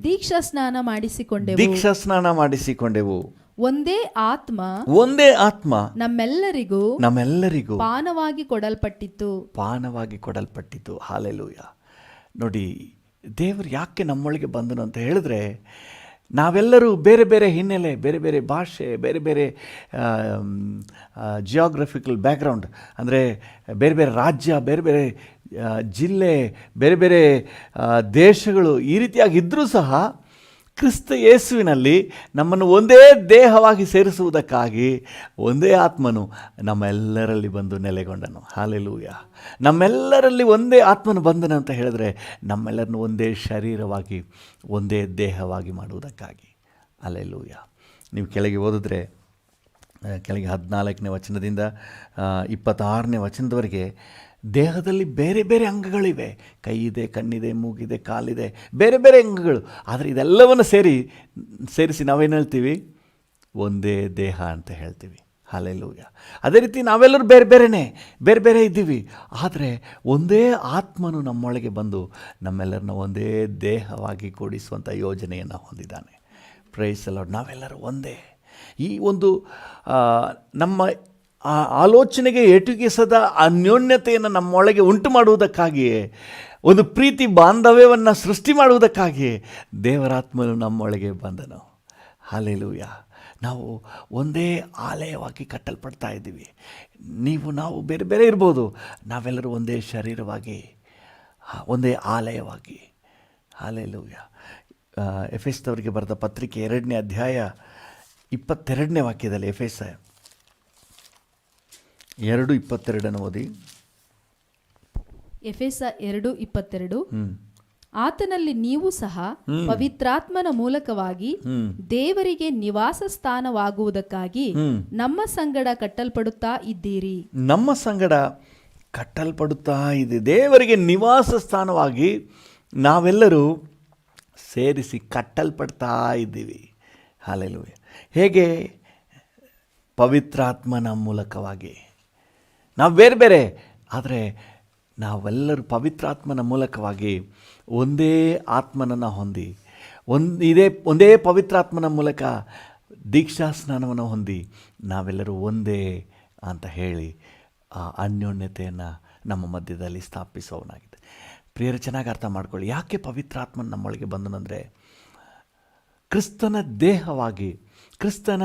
ದೀಕ್ಷಾಸ್ನಾನ ಮಾಡಿಸಿಕೊಂಡೆವು. ಒಂದೇ ಆತ್ಮ ನಮ್ಮೆಲ್ಲರಿಗೂ ಪಾನವಾಗಿ ಕೊಡಲ್ಪಟ್ಟಿತು. ಹಾಲೆಲೂಯಾ. ನೋಡಿ, ದೇವರು ಯಾಕೆ ನಮ್ಮೊಳಗೆ ಬಂದನು ಅಂತ ಹೇಳಿದ್ರೆ, ನಾವೆಲ್ಲರೂ ಬೇರೆ ಬೇರೆ ಹಿನ್ನೆಲೆ, ಬೇರೆ ಬೇರೆ ಭಾಷೆ, ಬೇರೆ ಬೇರೆ ಜಿಯೋಗ್ರಫಿಕಲ್ ಬ್ಯಾಕ್ಗ್ರೌಂಡ್, ಅಂದರೆ ಬೇರೆ ಬೇರೆ ರಾಜ್ಯ, ಬೇರೆ ಬೇರೆ ಜಿಲ್ಲೆ, ಬೇರೆ ಬೇರೆ ದೇಶಗಳು, ಈ ರೀತಿಯಾಗಿದ್ದರೂ ಸಹ ಕ್ರಿಸ್ತ ಯೇಸುವಿನಲ್ಲಿ ನಮ್ಮನ್ನು ಒಂದೇ ದೇಹವಾಗಿ ಸೇರಿಸುವುದಕ್ಕಾಗಿ ಒಂದೇ ಆತ್ಮನು ನಮ್ಮೆಲ್ಲರಲ್ಲಿ ಬಂದು ನೆಲೆಗೊಂಡನು. ಹಾಲೆಲೂಯಾ. ನಮ್ಮೆಲ್ಲರಲ್ಲಿ ಒಂದೇ ಆತ್ಮನು ಬಂದನು ಅಂತ ಹೇಳಿದ್ರೆ, ನಮ್ಮೆಲ್ಲರನ್ನು ಒಂದೇ ಶರೀರವಾಗಿ, ಒಂದೇ ದೇಹವಾಗಿ ಮಾಡುವುದಕ್ಕಾಗಿ. ಹಾಲೆಲೂಯಾ. ನೀವು ಕೆಳಗೆ ಓದಿದ್ರೆ, ಕೆಳಗೆ 14ನೇ ವಚನದಿಂದ 26ನೇ ವಚನದವರೆಗೆ ದೇಹದಲ್ಲಿ ಬೇರೆ ಬೇರೆ ಅಂಗಗಳಿವೆ. ಕೈ ಇದೆ, ಕಣ್ಣಿದೆ, ಮೂಗಿದೆ, ಕಾಲಿದೆ, ಬೇರೆ ಬೇರೆ ಅಂಗಗಳು. ಆದರೆ ಇದೆಲ್ಲವನ್ನು ಸೇರಿಸಿ ನಾವೇನು ಹೇಳ್ತೀವಿ? ಒಂದೇ ದೇಹ ಅಂತ ಹೇಳ್ತೀವಿ. ಹಾಲೆಲೂಯಾ. ಅದೇ ರೀತಿ ನಾವೆಲ್ಲರೂ ಬೇರೆ ಬೇರೆ ಇದ್ದೀವಿ. ಆದರೆ ಒಂದೇ ಆತ್ಮನು ನಮ್ಮೊಳಗೆ ಬಂದು ನಮ್ಮೆಲ್ಲರನ್ನ ಒಂದೇ ದೇಹವಾಗಿ ಕೂಡಿಸುವಂಥ ಯೋಜನೆಯನ್ನು ಹೊಂದಿದ್ದಾನೆ. Praise the lord. ನಾವೆಲ್ಲರೂ ಒಂದೇ. ಈ ಒಂದು ನಮ್ಮ ಆಲೋಚನೆಗೆ ಎಟುಕಿಸದ ಅನ್ಯೋನ್ಯತೆಯನ್ನು ನಮ್ಮೊಳಗೆ ಉಂಟು ಮಾಡುವುದಕ್ಕಾಗಿಯೇ, ಒಂದು ಪ್ರೀತಿ ಬಾಂಧವ್ಯವನ್ನು ಸೃಷ್ಟಿ ಮಾಡುವುದಕ್ಕಾಗಿಯೇ ದೇವರಾತ್ಮನು ನಮ್ಮೊಳಗೆ ಬಂದನು. ಹಾಲೆಲೂಯಾ. ನಾವು ಒಂದೇ ಆಲಯವಾಗಿ ಕಟ್ಟಲ್ಪಡ್ತಾ ಇದ್ದೀವಿ. ನಾವು ಬೇರೆ ಬೇರೆ ಇರ್ಬೋದು, ನಾವೆಲ್ಲರೂ ಒಂದೇ ಶರೀರವಾಗಿ. ಒಂದೇ ಆಲಯವಾಗಿ. ಹಲ್ಲೆಲೂಯ. ಎಫೆಸದವರಿಗೆ ಬರೆದ ಪತ್ರಿಕೆ 2ನೇ ಅಧ್ಯಾಯ 22ನೇ ವಾಕ್ಯದಲ್ಲಿ, ಎಫೆಸ 2:22 ಓದಿ. ಎಫೆಸ 2:22. ಆತನಲ್ಲಿ ನೀವು ಸಹ ಪವಿತ್ರಾತ್ಮನ ಮೂಲಕವಾಗಿ ದೇವರಿಗೆ ನಿವಾಸ ಸ್ಥಾನವಾಗುವುದಕ್ಕಾಗಿ ನಮ್ಮ ಸಂಗಡ ಕಟ್ಟಲ್ಪಡುತ್ತಾ ಇದ್ದೀರಿ. ನಮ್ಮ ಸಂಗಡ ಕಟ್ಟಲ್ಪಡುತ್ತಾ ಇದೆ. ದೇವರಿಗೆ ನಿವಾಸ ಸ್ಥಾನವಾಗಿ ನಾವೆಲ್ಲರೂ ಸೇರಿಸಿ ಕಟ್ಟಲ್ಪಡ್ತಾ ಇದ್ದೀವಿ. ಹಲ್ಲೆಲೂಯ. ಹೇಗೆ? ಪವಿತ್ರಾತ್ಮನ ಮೂಲಕವಾಗಿ. ನಾವು ಬೇರೆ ಬೇರೆ, ಆದರೆ ನಾವೆಲ್ಲರೂ ಪವಿತ್ರಾತ್ಮನ ಮೂಲಕವಾಗಿ ಒಂದೇ ಆತ್ಮನನ್ನು ಹೊಂದಿ, ಒಂದೇ ಪವಿತ್ರಾತ್ಮನ ಮೂಲಕ ದೀಕ್ಷಾ ಸ್ನಾನವನ್ನು ಹೊಂದಿ ನಾವೆಲ್ಲರೂ ಒಂದೇ ಅಂತ ಹೇಳಿ ಆ ಅನ್ಯೋನ್ಯತೆಯನ್ನು ನಮ್ಮ ಮಧ್ಯದಲ್ಲಿ ಸ್ಥಾಪಿಸೋನಾಗಿದೆ. ಪ್ರಿಯರು, ಚೆನ್ನಾಗಿ ಅರ್ಥ ಮಾಡ್ಕೊಳ್ಳಿ. ಯಾಕೆ ಪವಿತ್ರಾತ್ಮನ ನಮ್ಮೊಳಗೆ ಬಂದನಂದರೆ, ಕ್ರಿಸ್ತನ ದೇಹವಾಗಿ, ಕ್ರಿಸ್ತನ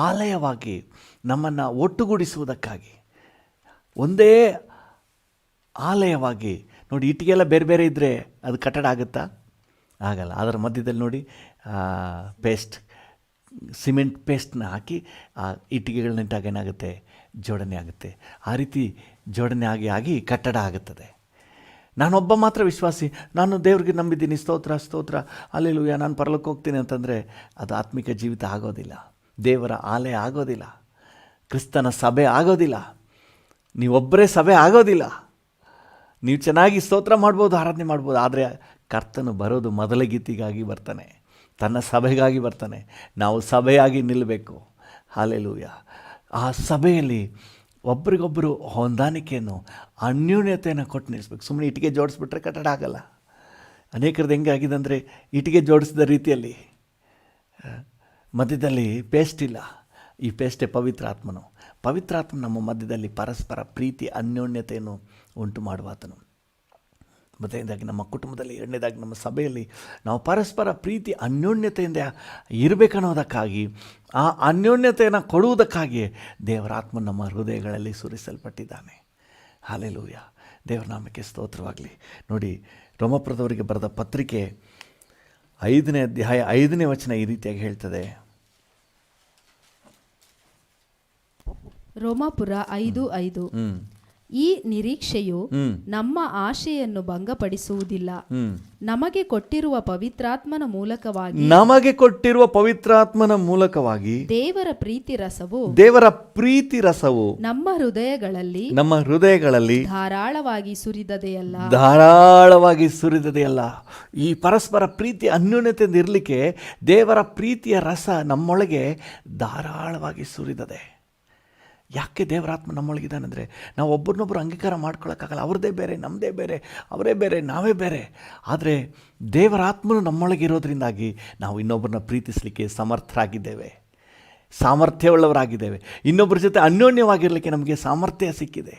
ಆಲಯವಾಗಿ ನಮ್ಮನ್ನು ಒಟ್ಟುಗೂಡಿಸುವುದಕ್ಕಾಗಿ, ಒಂದೇ ಆಲಯವಾಗಿ. ನೋಡಿ, ಇಟ್ಟಿಗೆಲ್ಲ ಬೇರೆ ಬೇರೆ ಇದ್ದರೆ ಅದು ಕಟ್ಟಡ ಆಗುತ್ತಾ? ಆಗಲ್ಲ. ಅದರ ಮಧ್ಯದಲ್ಲಿ ನೋಡಿ ಸಿಮೆಂಟ್ ಪೇಸ್ಟ್ನ ಹಾಕಿ ಆ ಇಟ್ಟಿಗೆಗಳನ್ನಿಟ್ಟಾಗ ಏನಾಗುತ್ತೆ? ಜೋಡಣೆ ಆಗುತ್ತೆ. ಆ ರೀತಿ ಜೋಡಣೆ ಆಗಿ ಕಟ್ಟಡ ಆಗುತ್ತದೆ. ನಾನೊಬ್ಬ ಮಾತ್ರ ವಿಶ್ವಾಸಿ, ನಾನು ದೇವ್ರಿಗೆ ನಂಬಿದ್ದೀನಿ, ಸ್ತೋತ್ರ ಸ್ತೋತ್ರ ಹಲ್ಲೆಲೂಯಾ, ನಾನು ಪರಲೋಕಕ್ಕೆ ಹೋಗ್ತೀನಿ ಅಂತಂದರೆ ಅದು ಆತ್ಮಿಕ ಜೀವಿತ ಆಗೋದಿಲ್ಲ. ದೇವರ ಆಲಯ ಆಗೋದಿಲ್ಲ. ಕ್ರಿಸ್ತನ ಸಭೆ ಆಗೋದಿಲ್ಲ. ನೀವೊಬ್ಬರೇ ಸಭೆ ಆಗೋದಿಲ್ಲ. ನೀವು ಚೆನ್ನಾಗಿ ಸ್ತೋತ್ರ ಮಾಡ್ಬೋದು, ಆರಾಧನೆ ಮಾಡ್ಬೋದು, ಆದರೆ ಕರ್ತನು ಬರೋದು ಮೊದಲ ಗೀತಿಗಾಗಿ ಬರ್ತಾನೆ, ತನ್ನ ಸಭೆಗಾಗಿ ಬರ್ತಾನೆ. ನಾವು ಸಭೆಯಾಗಿ ನಿಲ್ಲಬೇಕು. ಹಲ್ಲೆಲೂಯಾ. ಆ ಸಭೆಯಲ್ಲಿ ಒಬ್ರಿಗೊಬ್ಬರು ಹೊಂದಾಣಿಕೆಯನ್ನು, ಅನ್ಯೋನ್ಯತೆಯನ್ನು ಕೊಟ್ಟು ನಿಲ್ಲಿಸ್ಬೇಕು. ಸುಮ್ಮನೆ ಇಟ್ಟಿಗೆ ಜೋಡಿಸ್ಬಿಟ್ರೆ ಕಟ್ಟಡ ಆಗಲ್ಲ. ಅನೇಕರದ್ದು ಹೆಂಗೆ ಆಗಿದೆ ಅಂದರೆ, ಇಟ್ಟಿಗೆ ಜೋಡಿಸಿದ ರೀತಿಯಲ್ಲಿ ಮಧ್ಯದಲ್ಲಿ ಪೇಸ್ಟ್ ಇಲ್ಲ. ಈ ಪೇಸ್ಟೇ ಪವಿತ್ರಾತ್ಮನು. ಪವಿತ್ರಾತ್ಮ ನಮ್ಮ ಮಧ್ಯದಲ್ಲಿ ಪರಸ್ಪರ ಪ್ರೀತಿ, ಅನ್ಯೋನ್ಯತೆಯನ್ನು ಉಂಟು ಮಾಡುವಾತನು. ಮೊದಲನೇದಾಗಿ ನಮ್ಮ ಕುಟುಂಬದಲ್ಲಿ, ಎರಡನೇದಾಗಿ ನಮ್ಮ ಸಭೆಯಲ್ಲಿ ನಾವು ಪರಸ್ಪರ ಪ್ರೀತಿ ಅನ್ಯೋನ್ಯತೆಯಿಂದ ಇರಬೇಕನ್ನೋದಕ್ಕಾಗಿ, ಆ ಅನ್ಯೋನ್ಯತೆಯನ್ನು ಕೊಡುವುದಕ್ಕಾಗಿ ದೇವರ ಆತ್ಮ ನಮ್ಮ ಹೃದಯಗಳಲ್ಲಿ ಸುರಿಸಲ್ಪಟ್ಟಿದ್ದಾನೆ. ಹಲ್ಲೆಲೂಯಾ. ದೇವರ ನಾಮಕ್ಕೆ ಸ್ತೋತ್ರವಾಗಲಿ. ನೋಡಿ, ರೋಮಪುರದವರಿಗೆ ಬರೆದ ಪತ್ರಿಕೆ 5ನೇ ಅಧ್ಯಾಯ 5ನೇ ವಚನ ಈ ರೀತಿಯಾಗಿ ಹೇಳ್ತದೆ. ರೋಮಾಪುರ 5:5. ಈ ನಿರೀಕ್ಷೆಯು ನಮ್ಮ ಆಶೆಯನ್ನು ಭಂಗಪಡಿಸುವುದಿಲ್ಲ, ನಮಗೆ ಕೊಟ್ಟಿರುವ ಪವಿತ್ರಾತ್ಮನ ಮೂಲಕವಾಗಿ ದೇವರ ಪ್ರೀತಿ ರಸವು ನಮ್ಮ ಹೃದಯಗಳಲ್ಲಿ ಧಾರಾಳವಾಗಿ ಸುರಿದದೆಯಲ್ಲ. ಈ ಪರಸ್ಪರ ಪ್ರೀತಿ ಅನ್ಯೋನ್ಯತೆಯಿಂದ ಇರಲಿಕ್ಕೆ ದೇವರ ಪ್ರೀತಿಯ ರಸ ನಮ್ಮೊಳಗೆ ಧಾರಾಳವಾಗಿ ಸುರಿದದೆ. ಯಾಕೆ ದೇವರಾತ್ಮ ನಮ್ಮೊಳಗಿದ್ದಾನೆಂದರೆ, ನಾವು ಒಬ್ಬರನ್ನೊಬ್ಬರು ಅಂಗೀಕಾರ ಮಾಡ್ಕೊಳ್ಳೋಕ್ಕಾಗಲ್ಲ. ಅವ್ರದ್ದೇ ಬೇರೆ, ನಮ್ಮದೇ ಬೇರೆ, ಅವರೇ ಬೇರೆ, ನಾವೇ ಬೇರೆ. ಆದರೆ ದೇವರಾತ್ಮನು ನಮ್ಮೊಳಗಿರೋದ್ರಿಂದಾಗಿ ನಾವು ಇನ್ನೊಬ್ಬರನ್ನ ಪ್ರೀತಿಸಲಿಕ್ಕೆ ಸಮರ್ಥರಾಗಿದ್ದೇವೆ, ಸಾಮರ್ಥ್ಯವುಳ್ಳವರಾಗಿದ್ದೇವೆ. ಇನ್ನೊಬ್ಬರ ಜೊತೆ ಅನ್ಯೋನ್ಯವಾಗಿರಲಿಕ್ಕೆ ನಮಗೆ ಸಾಮರ್ಥ್ಯ ಸಿಕ್ಕಿದೆ.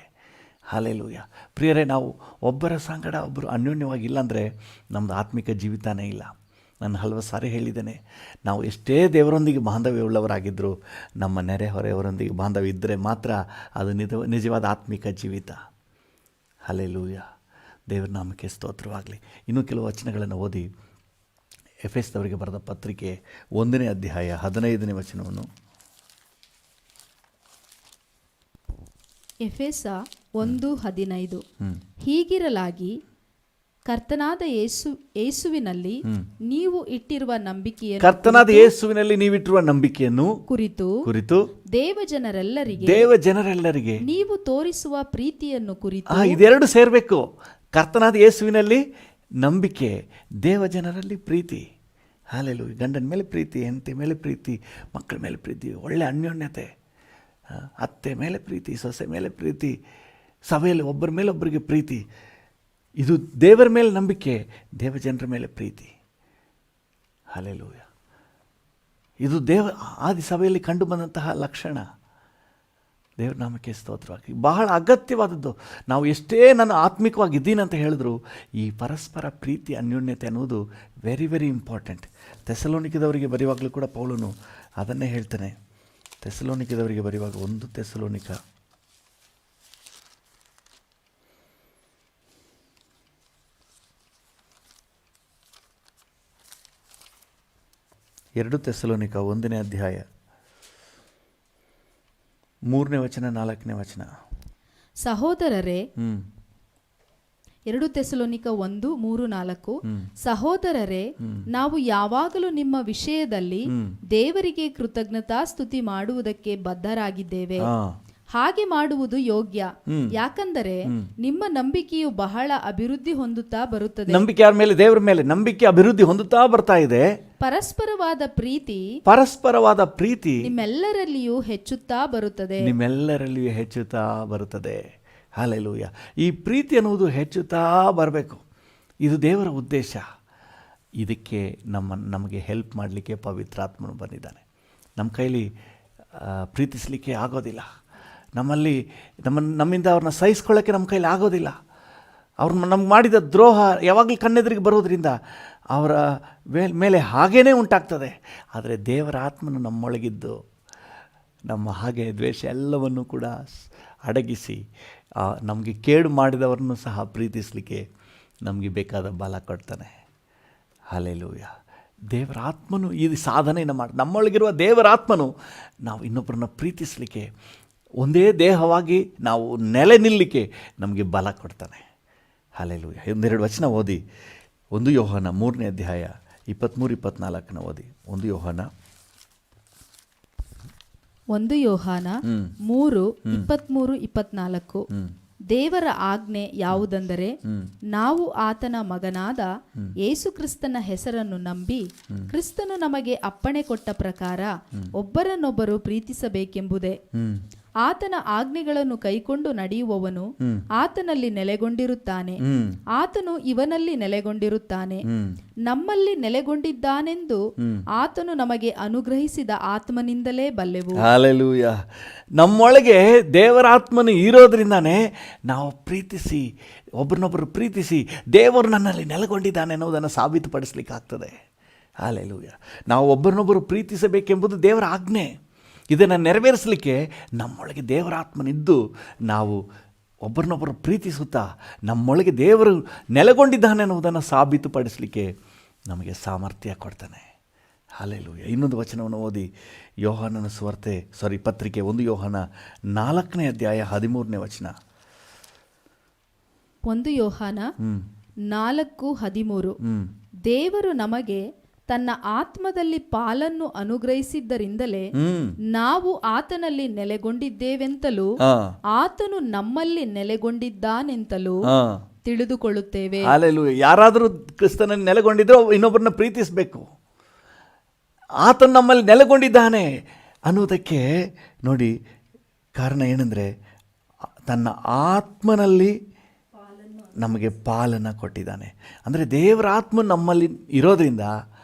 ಹಲ್ಲೆಲೂಯಾ. ಪ್ರಿಯರೇ, ನಾವು ಒಬ್ಬರ ಸಂಗಡ ಒಬ್ಬರು ಅನ್ಯೋನ್ಯವಾಗಿಲ್ಲ ಅಂದರೆ ನಮ್ಮದು ಆತ್ಮಿಕ ಜೀವಿತನೇ ಇಲ್ಲ. ನಾನು ಹಲವು ಸಾರಿ ಹೇಳಿದ್ದೇನೆ, ನಾವು ಎಷ್ಟೇ ದೇವರೊಂದಿಗೆ ಬಾಂಧವ್ಯವುಳ್ಳವರಾಗಿದ್ದರೂ ನಮ್ಮ ನೆರೆಹೊರೆಯವರೊಂದಿಗೆ ಬಾಂಧವ್ಯ ಇದ್ದರೆ ಮಾತ್ರ ಅದು ನಿಜವಾದ ಆತ್ಮಿಕ ಜೀವಿತ. ಹಲ್ಲೆಲೂಯಾ. ದೇವರ ನಾಮಕ್ಕೆ ಸ್ತೋತ್ರವಾಗಲಿ. ಇನ್ನೂ ಕೆಲವು ವಚನಗಳನ್ನು ಓದಿ. ಎಫೆಸದವರಿಗೆ ಬರೆದ ಪತ್ರಿಕೆ 1ನೇ ಅಧ್ಯಾಯ 15ನೇ ವಚನವನ್ನು. ಎಫೆಸ 1:15. ಹೀಗಿರಲಾಗಿ ಕರ್ತನಾದ ಯೇಸುವಿನಲ್ಲಿ ನೀವು ಇಟ್ಟಿರುವ ನಂಬಿಕೆಯನ್ನು ಕುರಿತು ದೇವಜನರೆಲ್ಲರಿಗೆ ನೀವು ತೋರಿಸುವ ಪ್ರೀತಿಯನ್ನು ಕುರಿತು. ಇದೆರಡು ಸೇರಬೇಕು. ಕರ್ತನಾದ ಯೇಸುವಿನಲ್ಲಿ ನಂಬಿಕೆ, ದೇವಜನರಲ್ಲಿ ಪ್ರೀತಿ. ಹಲ್ಲೆಲೂಯಾ. ಗಂಡನ ಮೇಲೆ ಪ್ರೀತಿ, ಹೆಂಡತಿ ಮೇಲೆ ಪ್ರೀತಿ, ಮಕ್ಕಳ ಮೇಲೆ ಪ್ರೀತಿ, ಒಳ್ಳೆ ಅನ್ಯೋನ್ಯತೆ, ಅತ್ತೆ ಮೇಲೆ ಪ್ರೀತಿ, ಸೊಸೆ ಮೇಲೆ ಪ್ರೀತಿ, ಸಭೆಯಲ್ಲಿ ಒಬ್ಬರ ಮೇಲೆ ಒಬ್ಬರಿಗೆ ಪ್ರೀತಿ. ಇದು ದೇವರ ಮೇಲೆ ನಂಬಿಕೆ, ದೇವಜನರ ಮೇಲೆ ಪ್ರೀತಿ. ಹಲ್ಲೆಲೂಯಾ. ಇದು ಆದಿ ಸಭೆಯಲ್ಲಿ ಕಂಡು ಬಂದಂತಹ ಲಕ್ಷಣ. ದೇವರ ನಾಮಕ್ಕೆ ಸ್ತೋತ್ರವಾಗಿ. ಬಹಳ ಅಗತ್ಯವಾದದ್ದು. ನಾವು ಎಷ್ಟೇ ನಾನು ಆತ್ಮಿಕವಾಗಿದ್ದೀನಿ ಅಂತ ಹೇಳಿದ್ರು, ಈ ಪರಸ್ಪರ ಪ್ರೀತಿ ಅನ್ಯೋನ್ಯತೆ ಅನ್ನೋದು ವೆರಿ ವೆರಿ ಇಂಪಾರ್ಟೆಂಟ್. ಥೆಸಲೋನಿಕದವರಿಗೆ ಬರೆಯುವಾಗಲೂ ಕೂಡ ಪೌಲನು ಅದನ್ನೇ ಹೇಳ್ತಾನೆ. ಥೆಸಲೋನಿಕದವರಿಗೆ ಬರೆಯುವಾಗ 1 ಥೆಸಲೋನಿಕ 2 ತೆಸಲೋನಿಕ 1ನೇ ಅಧ್ಯಾಯ 3ನೇ ವಚನ 4ನೇ ವಚನ. ಸಹೋದರರೇ, ಹ್ಞೂ 2 ತೆಸಲೋನಿಕ 1:3-4. ಸಹೋದರರೇ, ನಾವು ಯಾವಾಗಲೂ ನಿಮ್ಮ ವಿಷಯದಲ್ಲಿ ದೇವರಿಗೆ ಕೃತಜ್ಞತಾಸ್ತುತಿ ಮಾಡುವುದಕ್ಕೆ ಬದ್ಧರಾಗಿದ್ದೇವೆ. ಹಾಗೆ ಮಾಡುವುದು ಯೋಗ್ಯ, ಯಾಕಂದರೆ ನಿಮ್ಮ ನಂಬಿಕೆಯು ಬಹಳ ಅಭಿವೃದ್ಧಿ ಹೊಂದುತ್ತಾ ಬರುತ್ತದೆ. ನಂಬಿಕೆ ಯಾರ ಮೇಲೆ? ದೇವರ ಮೇಲೆ ನಂಬಿಕೆ ಅಭಿವೃದ್ಧಿ ಹೊಂದುತ್ತಾ ಬರ್ತಾ ಇದೆ. ಪರಸ್ಪರವಾದ ಪ್ರೀತಿ ನಿಮ್ಮೆಲ್ಲರಲ್ಲಿಯೂ ಹೆಚ್ಚುತ್ತಾ ಬರುತ್ತದೆ. ಹಲ್ಲೆಲೂಯ. ಈ ಪ್ರೀತಿ ಅನ್ನುವುದು ಹೆಚ್ಚುತ್ತಾ ಬರಬೇಕು. ಇದು ದೇವರ ಉದ್ದೇಶ. ಇದಕ್ಕೆ ನಮಗೆ ಹೆಲ್ಪ್ ಮಾಡಲಿಕ್ಕೆ ಪವಿತ್ರಾತ್ಮನು ಬಂದಿದ್ದಾನೆ. ನಮ್ಮ ಕೈಲಿ ಪ್ರೀತಿಸಲಿಕ್ಕೆ ಆಗೋದಿಲ್ಲ. ನಮ್ಮಿಂದ ಅವ್ರನ್ನ ಸಹಿಸ್ಕೊಳ್ಳೋಕ್ಕೆ ನಮ್ಮ ಕೈಲಿ ಆಗೋದಿಲ್ಲ. ಅವ್ರನ್ನ ನಮ್ಗೆ ಮಾಡಿದ ದ್ರೋಹ ಯಾವಾಗಲೂ ಕಣ್ಣೆದುರಿಗೆ ಬರೋದ್ರಿಂದ ಅವರ ಮೇಲೆ ಹಾಗೇ ಉಂಟಾಗ್ತದೆ. ಆದರೆ ದೇವರ ಆತ್ಮನು ನಮ್ಮೊಳಗಿದ್ದು ನಮ್ಮ ಹಾಗೆ ದ್ವೇಷ ಎಲ್ಲವನ್ನು ಕೂಡ ಅಡಗಿಸಿ ನಮಗೆ ಕೇಡು ಮಾಡಿದವರನ್ನು ಸಹ ಪ್ರೀತಿಸಲಿಕ್ಕೆ ನಮಗೆ ಬೇಕಾದ ಬಲ ಕೊಡ್ತಾನೆ. ಹಲ್ಲೆಲೂಯ. ದೇವರ ಆತ್ಮನು ಈ ಸಾಧನೆಯನ್ನು ನಮ್ಮೊಳಗಿರುವ ದೇವರ ಆತ್ಮನು ನಾವು ಇನ್ನೊಬ್ಬರನ್ನ ಪ್ರೀತಿಸಲಿಕ್ಕೆ, ಒಂದೇ ದೇಹವಾಗಿ ನಾವು ನೆಲೆ ನಿಲ್ಲಲಿಕ್ಕೆ ನಮಗೆ ಬಲ ಕೊಡ್ತಾನೆ. ಹಲ್ಲೆಲೂಯ. 1-2 ವಚನ ಓದಿ. 1 ಯೋಹಾನ 3ನೇ ಅಧ್ಯಾಯ 23-24 ಓದಿ. 1 ಯೋಹಾನ 3:23-24. ದೇವರ ಆಜ್ಞೆ ಯಾವುದೆಂದರೆ, ನಾವು ಆತನ ಮಗನಾದ ಯೇಸು ಕ್ರಿಸ್ತನ ಹೆಸರನ್ನು ನಂಬಿ ಕ್ರಿಸ್ತನು ನಮಗೆ ಅಪ್ಪಣೆ ಕೊಟ್ಟ ಪ್ರಕಾರ ಒಬ್ಬರನ್ನೊಬ್ಬರು ಪ್ರೀತಿಸಬೇಕೆಂಬುದೇ. ಆತನ ಆಜ್ಞೆಗಳನ್ನು ಕೈಕೊಂಡು ನಡೆಯುವವನು ಆತನಲ್ಲಿ ನೆಲೆಗೊಂಡಿರುತ್ತಾನೆ, ಆತನು ಇವನಲ್ಲಿ ನೆಲೆಗೊಂಡಿರುತ್ತಾನೆ. ನಮ್ಮಲ್ಲಿ ನೆಲೆಗೊಂಡಿದ್ದಾನೆಂದು ಆತನು ನಮಗೆ ಅನುಗ್ರಹಿಸಿದ ಆತ್ಮನಿಂದಲೇ ಬಲ್ಲೆವು. ಹಲ್ಲೆಲೂಯ. ನಮ್ಮೊಳಗೆ ದೇವರ ಆತ್ಮನು ಇರೋದ್ರಿಂದಾನೇ ನಾವು ಪ್ರೀತಿಸಿ, ಒಬ್ಬರನ್ನೊಬ್ಬರು ಪ್ರೀತಿಸಿ, ದೇವರು ನನ್ನಲ್ಲಿ ನೆಲೆಗೊಂಡಿದ್ದಾನೆ ಅನ್ನೋದನ್ನು ಸಾಬೀತುಪಡಿಸ್ಲಿಕ್ಕಾಗ್ತದೆ. ಹಲ್ಲೆಲೂಯ. ನಾವು ಒಬ್ಬರನ್ನೊಬ್ಬರು ಪ್ರೀತಿಸಬೇಕೆಂಬುದು ದೇವರ ಆಜ್ಞೆ. ಇದನ್ನು ನೆರವೇರಿಸಲಿಕ್ಕೆ ನಮ್ಮೊಳಗೆ ದೇವರ ಆತ್ಮನಿದ್ದು ನಾವು ಒಬ್ಬರನ್ನೊಬ್ಬರು ಪ್ರೀತಿಸುತ್ತಾ ನಮ್ಮೊಳಗೆ ದೇವರು ನೆಲೆಗೊಂಡಿದ್ದಾನೆ ಅನ್ನೋದನ್ನು ಸಾಬೀತುಪಡಿಸಲಿಕ್ಕೆ ನಮಗೆ ಸಾಮರ್ಥ್ಯ ಕೊಡ್ತಾನೆ. ಹಲ್ಲೆಲೂಯ. ಇನ್ನೊಂದು ವಚನವನ್ನು ಓದಿ. ಯೋಹಾನನ ಪತ್ರಿಕೆ 1 ಯೋಹಾನ 4ನೇ ಅಧ್ಯಾಯ 13ನೇ ವಚನ. 1 ಯೋಹಾನ 4:13. ದೇವರು ನಮಗೆ ತನ್ನ ಆತ್ಮದಲ್ಲಿ ಪಾಲನ್ನು ಅನುಗ್ರಹಿಸಿದ್ದರಿಂದಲೇ ನಾವು ಆತನಲ್ಲಿ ನೆಲೆಗೊಂಡಿದ್ದೇವೆಂತಲೂ ಆತನು ನಮ್ಮಲ್ಲಿ ನೆಲೆಗೊಂಡಿದ್ದಾನೆಂತಲೂ ತಿಳಿದುಕೊಳ್ಳುತ್ತೇವೆ. ಹಲ್ಲೆಲೂಯ. ಯಾರಾದರೂ ಕ್ರಿಸ್ತನಲ್ಲಿ ನೆಲೆಗೊಂಡಿದ್ರೆ ಇನ್ನೊಬ್ಬರನ್ನ ಪ್ರೀತಿಸಬೇಕು. ಆತನು ನಮ್ಮಲ್ಲಿ ನೆಲೆಗೊಂಡಿದ್ದಾನೆ ಅನ್ನೋದಕ್ಕೆ ನೋಡಿ ಕಾರಣ ಏನಂದರೆ, ತನ್ನ ಆತ್ಮನಲ್ಲಿ ನಮಗೆ ಪಾಲನ್ನು ಕೊಟ್ಟಿದ್ದಾನೆ. ಅಂದರೆ ದೇವರ ಆತ್ಮ ನಮ್ಮಲ್ಲಿ ಇರೋದ್ರಿಂದ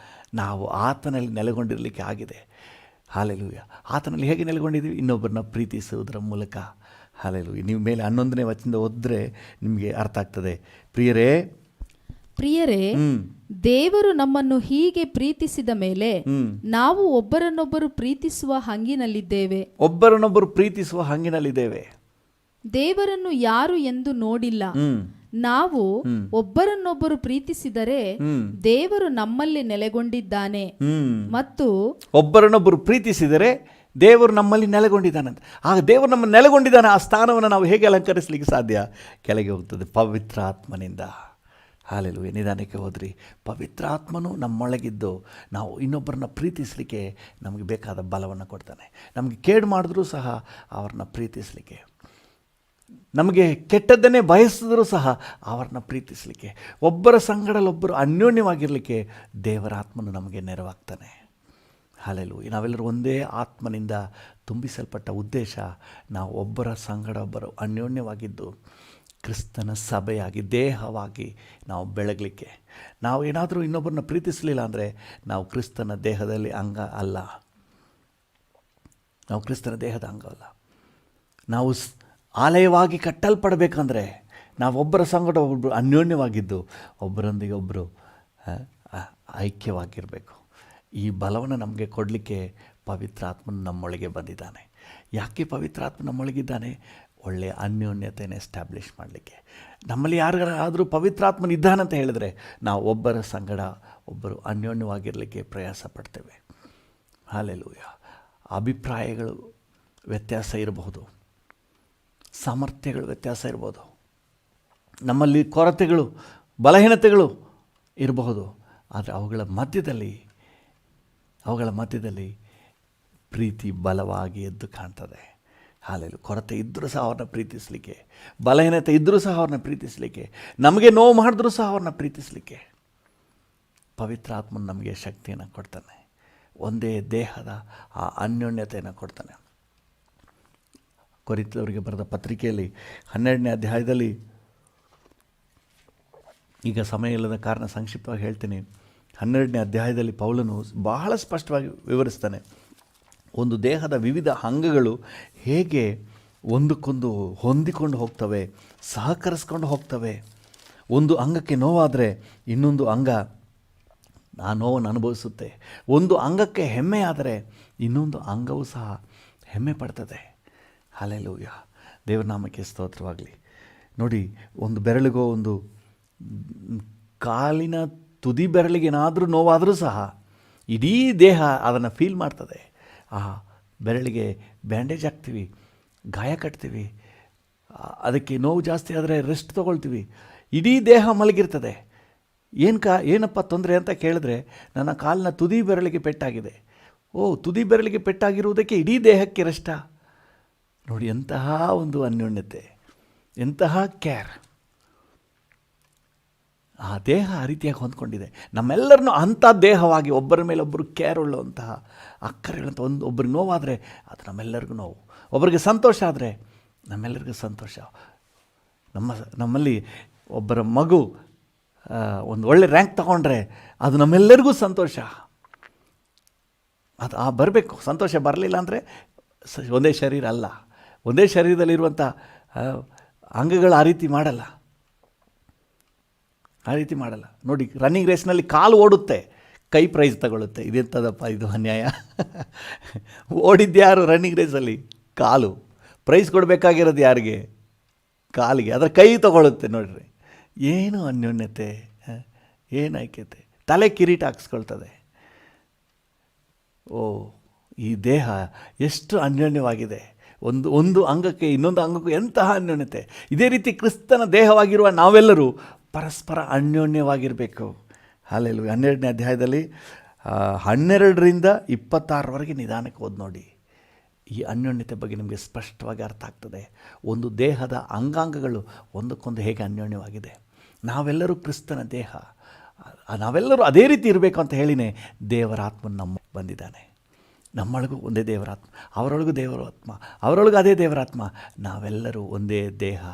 ನಾವು ಆತನಲ್ಲಿ ನೆಲೆಗೊಂಡಿರಲಿಕ್ಕೆ ಆಗಿದೆ. ಹಲ್ಲೆಲೂಯ. ಆತನಲ್ಲಿ ಹೇಗೆ ನೆಲೆಗೊಂಡಿದ್ದೀವಿ? ಇನ್ನೊಬ್ಬರನ್ನ ಪ್ರೀತಿಸುವುದರ ಮೂಲಕ. ಹಲ್ಲೆಲೂಯ. ನೀವು ಮೇಲೆ 11ನೇ ವಚನದಿಂದ ಓದಿದ್ರೆ ನಿಮಗೆ ಅರ್ಥ ಆಗ್ತದೆ. ಪ್ರಿಯರೇ, ದೇವರು ನಮ್ಮನ್ನು ಹೀಗೆ ಪ್ರೀತಿಸಿದ ಮೇಲೆ ನಾವು ಒಬ್ಬರನ್ನೊಬ್ಬರು ಪ್ರೀತಿಸುವ ಹಂಗಿನಲ್ಲಿದ್ದೇವೆ. ದೇವರನ್ನು ಯಾರು ಎಂದು ನೋಡಿಲ್ಲ. ನಾವು ಒಬ್ಬರನ್ನೊಬ್ಬರು ಪ್ರೀತಿಸಿದರೆ ದೇವರು ನಮ್ಮಲ್ಲಿ ನೆಲೆಗೊಂಡಿದ್ದಾನೆ ಮತ್ತು ಒಬ್ಬರನ್ನೊಬ್ಬರು ಪ್ರೀತಿಸಿದರೆ ದೇವರು ನಮ್ಮಲ್ಲಿ ನೆಲೆಗೊಂಡಿದ್ದಾನಂತ. ಆಗ ದೇವರು ನಮ್ಮ ನೆಲೆಗೊಂಡಿದ್ದಾನೆ. ಆ ಸ್ಥಾನವನ್ನು ನಾವು ಹೇಗೆ ಅಲಂಕರಿಸಲಿಕ್ಕೆ ಸಾಧ್ಯ? ಕೆಳಗೆ ಹೋಗ್ತದೆ, ಪವಿತ್ರ ಆತ್ಮನಿಂದ. ಹಲ್ಲೆಲೂಯ. ನಿಧಾನಕ್ಕೆ ಹೋದ್ರಿ. ಪವಿತ್ರ ಆತ್ಮನು ನಮ್ಮೊಳಗಿದ್ದು ನಾವು ಇನ್ನೊಬ್ಬರನ್ನ ಪ್ರೀತಿಸಲಿಕ್ಕೆ ನಮಗೆ ಬೇಕಾದ ಬಲವನ್ನು ಕೊಡ್ತಾನೆ. ನಮಗೆ ಕೇಡು ಮಾಡಿದ್ರೂ ಸಹ ಅವ್ರನ್ನ ಪ್ರೀತಿಸಲಿಕ್ಕೆ, ನಮಗೆ ಕೆಟ್ಟದ್ದನ್ನೇ ಬಯಸಿದ್ರೂ ಸಹ ಅವರನ್ನ ಪ್ರೀತಿಸಲಿಕ್ಕೆ, ಒಬ್ಬರ ಸಂಗಡಲ್ಲೊಬ್ಬರು ಅನ್ಯೋನ್ಯವಾಗಿರಲಿಕ್ಕೆ ದೇವರ ಆತ್ಮನು ನಮಗೆ ನೆರವಾಗ್ತಾನೆ. ಹಲ್ಲೆಲೂಯ. ನಾವೆಲ್ಲರೂ ಒಂದೇ ಆತ್ಮನಿಂದ ತುಂಬಿಸಲ್ಪಟ್ಟ ಉದ್ದೇಶ ನಾವು ಒಬ್ಬರ ಸಂಗಡ ಒಬ್ಬರು ಅನ್ಯೋನ್ಯವಾಗಿದ್ದು ಕ್ರಿಸ್ತನ ಸಭೆಯಾಗಿ, ದೇಹವಾಗಿ ನಾವು ಬೆಳಗಲಿಕ್ಕೆ. ನಾವು ಏನಾದರೂ ಇನ್ನೊಬ್ಬರನ್ನ ಪ್ರೀತಿಸಲಿಲ್ಲ ಅಂದರೆ ನಾವು ಕ್ರಿಸ್ತನ ದೇಹದಲ್ಲಿ ಅಂಗ ಅಲ್ಲ. ನಾವು ಕ್ರಿಸ್ತನ ದೇಹದ ಅಂಗವಲ್ಲ. ನಾವು ಆಲಯವಾಗಿ ಕಟ್ಟಲ್ಪಡಬೇಕಂದ್ರೆ ನಾವು ಒಬ್ಬರ ಸಂಗಡ ಒಬ್ಬರು ಅನ್ಯೋನ್ಯವಾಗಿದ್ದು ಒಬ್ಬರೊಂದಿಗೆ ಒಬ್ಬರು ಐಕ್ಯವಾಗಿರಬೇಕು. ಈ ಬಲವನ್ನು ನಮಗೆ ಕೊಡಲಿಕ್ಕೆ ಪವಿತ್ರಾತ್ಮನು ನಮ್ಮೊಳಗೆ ಬಂದಿದ್ದಾನೆ. ಯಾಕೆ ಪವಿತ್ರಾತ್ಮ ನಮ್ಮೊಳಗಿದ್ದಾನೆ? ಒಳ್ಳೆಯ ಅನ್ಯೋನ್ಯತೆಯನ್ನು ಎಸ್ಟಾಬ್ಲಿಷ್ ಮಾಡಲಿಕ್ಕೆ. ನಮ್ಮಲ್ಲಿ ಯಾರಿಗಾದರೂ ಪವಿತ್ರಾತ್ಮನ ಇದ್ದಾನಂತ ಹೇಳಿದ್ರೆ ನಾವು ಒಬ್ಬರ ಸಂಗಡ ಒಬ್ಬರು ಅನ್ಯೋನ್ಯವಾಗಿರಲಿಕ್ಕೆ ಪ್ರಯಾಸ ಪಡ್ತೇವೆ. ಹಲ್ಲೆಲೂಯ. ಅಭಿಪ್ರಾಯಗಳು ವ್ಯತ್ಯಾಸ ಇರಬಹುದು, ಸಾಮರ್ಥ್ಯಗಳು ವ್ಯತ್ಯಾಸ ಇರ್ಬೋದು, ನಮ್ಮಲ್ಲಿ ಕೊರತೆಗಳು ಬಲಹೀನತೆಗಳು ಇರಬಹುದು. ಆದರೆ ಅವುಗಳ ಮಧ್ಯದಲ್ಲಿ ಪ್ರೀತಿ ಬಲವಾಗಿ ಎದ್ದು ಕಾಣ್ತದೆ. ಹಾಲೆಲು ಕೊರತೆ ಇದ್ದರೂ ಸಹ ಅವ್ರನ್ನ ಪ್ರೀತಿಸಲಿಕ್ಕೆ, ಬಲಹೀನತೆ ಇದ್ದರೂ ಸಹ ಅವ್ರನ್ನ ಪ್ರೀತಿಸಲಿಕ್ಕೆ, ನಮಗೆ ನೋವು ಮಾಡಿದ್ರೂ ಸಹ ಅವ್ರನ್ನ ಪ್ರೀತಿಸಲಿಕ್ಕೆ ಪವಿತ್ರ ಆತ್ಮನು ನಮಗೆ ಶಕ್ತಿಯನ್ನು ಕೊಡ್ತಾನೆ. ಒಂದೇ ದೇಹದ ಆ ಅನ್ಯೋನ್ಯತೆಯನ್ನು ಕೊಡ್ತಾನೆ. ಕೊರಿಂಥದವರಿಗೆ ಬರೆದ ಪತ್ರಿಕೆಯಲ್ಲಿ 12ನೇ ಅಧ್ಯಾಯದಲ್ಲಿ, ಈಗ ಸಮಯ ಇಲ್ಲದ ಕಾರಣ ಸಂಕ್ಷಿಪ್ತವಾಗಿ ಹೇಳ್ತೀನಿ, 12ನೇ ಅಧ್ಯಾಯದಲ್ಲಿ ಪೌಲನು ಬಹಳ ಸ್ಪಷ್ಟವಾಗಿ ವಿವರಿಸ್ತಾನೆ. ಒಂದು ದೇಹದ ವಿವಿಧ ಅಂಗಗಳು ಹೇಗೆ ಒಂದಕ್ಕೊಂದು ಹೊಂದಿಕೊಂಡು ಹೋಗ್ತವೆ, ಸಹಕರಿಸ್ಕೊಂಡು ಹೋಗ್ತವೆ. ಒಂದು ಅಂಗಕ್ಕೆ ನೋವಾದರೆ ಇನ್ನೊಂದು ಅಂಗ ಆ ನೋವನ್ನು ಅನುಭವಿಸುತ್ತೆ. ಒಂದು ಅಂಗಕ್ಕೆ ಹೆಮ್ಮೆ ಆದರೆ ಇನ್ನೊಂದು ಅಂಗವೂ ಸಹ ಹೆಮ್ಮೆ ಪಡ್ತದೆ. ಹಲ್ಲೆಲೂಯ. ದೇವರ ನಾಮಕ್ಕೆ ಸ್ತೋತ್ರವಾಗಲಿ. ನೋಡಿ, ಒಂದು ಬೆರಳಿಗೋ ಒಂದು ಕಾಲಿನ ತುದಿ ಬೆರಳಿಗೇನಾದರೂ ನೋವಾದರೂ ಸಹ ಇಡೀ ದೇಹ ಅದನ್ನು ಫೀಲ್ ಮಾಡ್ತದೆ. ಆ ಬೆರಳಿಗೆ ಬ್ಯಾಂಡೇಜ್ ಹಾಕ್ತೀವಿ, ಗಾಯ ಕಟ್ತೀವಿ, ಅದಕ್ಕೆ ನೋವು ಜಾಸ್ತಿ ಆದರೆ ರೆಸ್ಟ್ ತೊಗೊಳ್ತೀವಿ, ಇಡೀ ದೇಹ ಮಲಗಿರ್ತದೆ. ಏನಪ್ಪ ತೊಂದರೆ ಅಂತ ಕೇಳಿದ್ರೆ, ನನ್ನ ಕಾಲಿನ ತುದಿ ಬೆರಳಿಗೆ ಪೆಟ್ಟಾಗಿದೆ. ತುದಿ ಬೆರಳಿಗೆ ಪೆಟ್ಟಾಗಿರುವುದಕ್ಕೆ ಇಡೀ ದೇಹಕ್ಕೆ ರೆಸ್ಟಾ? ನೋಡಿ, ಎಂತಹ ಒಂದು ಅನ್ಯೋನ್ಯತೆ, ಎಂತಹ ಕೇರ್. ಆ ದೇಹ ಆ ರೀತಿಯಾಗಿ ಹೊಂದ್ಕೊಂಡಿದೆ. ನಮ್ಮೆಲ್ಲರನ್ನೂ ಅಂಥ ದೇಹವಾಗಿ ಒಬ್ಬರ ಮೇಲೆ ಒಬ್ಬರು ಕೇರ್ ಉಳ್ಳುವಂತಹ ಅಕ್ಕರೆಗಳಂತ ಒಬ್ಬರಿಗೆ ನೋವಾದರೆ ಅದು ನಮ್ಮೆಲ್ಲರಿಗೂ ನೋವು, ಒಬ್ಬರಿಗೆ ಸಂತೋಷ ಆದರೆ ನಮ್ಮೆಲ್ಲರಿಗೂ ಸಂತೋಷ. ನಮ್ಮಲ್ಲಿ ಒಬ್ಬರ ಮಗು ಒಂದು ಒಳ್ಳೆ ರ್ಯಾಂಕ್ ತಗೊಂಡ್ರೆ ಅದು ನಮ್ಮೆಲ್ಲರಿಗೂ ಸಂತೋಷ. ಅದು ಬರಬೇಕು. ಸಂತೋಷ ಬರಲಿಲ್ಲ ಅಂದರೆ ಒಂದೇ ಶರೀರ ಅಲ್ಲ, ಒಂದೇ ಶರೀರದಲ್ಲಿರುವಂಥ ಅಂಗಗಳು ಆ ರೀತಿ ಮಾಡಲ್ಲ. ನೋಡಿ, ರನ್ನಿಂಗ್ ರೇಸ್ನಲ್ಲಿ ಕಾಲು ಓಡುತ್ತೆ, ಕೈ ಪ್ರೈಸ್ ತಗೊಳ್ಳುತ್ತೆ. ಇದೆಂಥದಪ್ಪ ಇದು ಅನ್ಯಾಯ. ಓಡಿದ್ಯಾರು ರನ್ನಿಂಗ್ ರೇಸಲ್ಲಿ? ಕಾಲು. ಪ್ರೈಸ್ ಕೊಡಬೇಕಾಗಿರೋದು ಯಾರಿಗೆ? ಕಾಲಿಗೆ. ಅದರ ಕೈ ತಗೊಳ್ಳುತ್ತೆ. ನೋಡ್ರಿ, ಏನು ಅನ್ಯೋನ್ಯತೆ, ಏನು ಐಕ್ಯತೆ. ತಲೆ ಕಿರೀಟ ಹಾಕ್ಸ್ಕೊಳ್ತದೆ. ಈ ದೇಹ ಎಷ್ಟು ಅನ್ಯೋನ್ಯವಾಗಿದೆ. ಒಂದು ಅಂಗಕ್ಕೆ ಇನ್ನೊಂದು ಅಂಗಕ್ಕೂ ಎಂತಹ ಅನ್ಯೋನ್ಯತೆ. ಇದೇ ರೀತಿ ಕ್ರಿಸ್ತನ ದೇಹವಾಗಿರುವ ನಾವೆಲ್ಲರೂ ಪರಸ್ಪರ ಅನ್ಯೋನ್ಯವಾಗಿರಬೇಕು. ಹಲ್ಲೆಲೂಯ. 12ನೇ ಅಧ್ಯಾಯದಲ್ಲಿ 12ರಿಂದ 26 ನಿಧಾನಕ್ಕೆ ಓದಿ ನೋಡಿ. ಈ ಅನ್ಯೋನ್ಯತೆ ಬಗ್ಗೆ ನಿಮಗೆ ಸ್ಪಷ್ಟವಾಗಿ ಅರ್ಥ ಆಗ್ತದೆ. ಒಂದು ದೇಹದ ಅಂಗಾಂಗಗಳು ಒಂದಕ್ಕೊಂದು ಹೇಗೆ ಅನ್ಯೋನ್ಯವಾಗಿದೆ. ನಾವೆಲ್ಲರೂ ಕ್ರಿಸ್ತನ ದೇಹ, ನಾವೆಲ್ಲರೂ ಅದೇ ರೀತಿ ಇರಬೇಕು ಅಂತ ಹೇಳಿನೇ ದೇವರ ಆತ್ಮನ ನಮ್ಮ ಬಂದಿದ್ದಾನೆ. ನಮ್ಮೊಳಗೂ ಒಂದೇ ದೇವರಾತ್ಮ, ಅವರೊಳಗೂ ದೇವರಾತ್ಮ, ಅವರೊಳಗೂ ಅದೇ ದೇವರಾತ್ಮ. ನಾವೆಲ್ಲರೂ ಒಂದೇ ದೇಹ,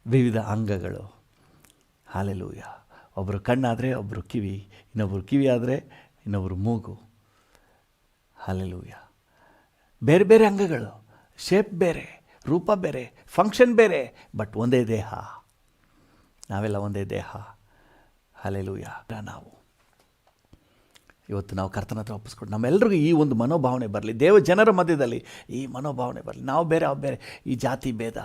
ವಿವಿಧ ಅಂಗಗಳು. ಹಲ್ಲೆಲೂಯ. ಒಬ್ಬರು ಕಣ್ಣಾದರೆ ಒಬ್ಬರು ಕಿವಿ, ಇನ್ನೊಬ್ಬರು ಕಿವಿ ಆದರೆ ಇನ್ನೊಬ್ಬರು ಮೂಗು. ಹಲ್ಲೆಲೂಯ. ಬೇರೆ ಬೇರೆ ಅಂಗಗಳು, ಶೇಪ್ ಬೇರೆ, ರೂಪ ಬೇರೆ, ಫಂಕ್ಷನ್ ಬೇರೆ, ಬಟ್ ಒಂದೇ ದೇಹ. ನಾವೆಲ್ಲ ಒಂದೇ ದೇಹ. ಹಲ್ಲೆಲೂಯ. ಇವತ್ತು ನಾವು ಕರ್ತನ ಹತ್ರ ಒಪ್ಪಿಸ್ಕೊಂಡು ನಮ್ಮೆಲ್ಲರಿಗೂ ಈ ಒಂದು ಮನೋಭಾವನೆ ಬರಲಿ. ದೇವ ಜನರ ಮಧ್ಯದಲ್ಲಿ ಈ ಮನೋಭಾವನೆ ಬರಲಿ. ನಾವು ಬೇರೆ, ಅವು ಬೇರೆ, ಈ ಜಾತಿ ಭೇದ,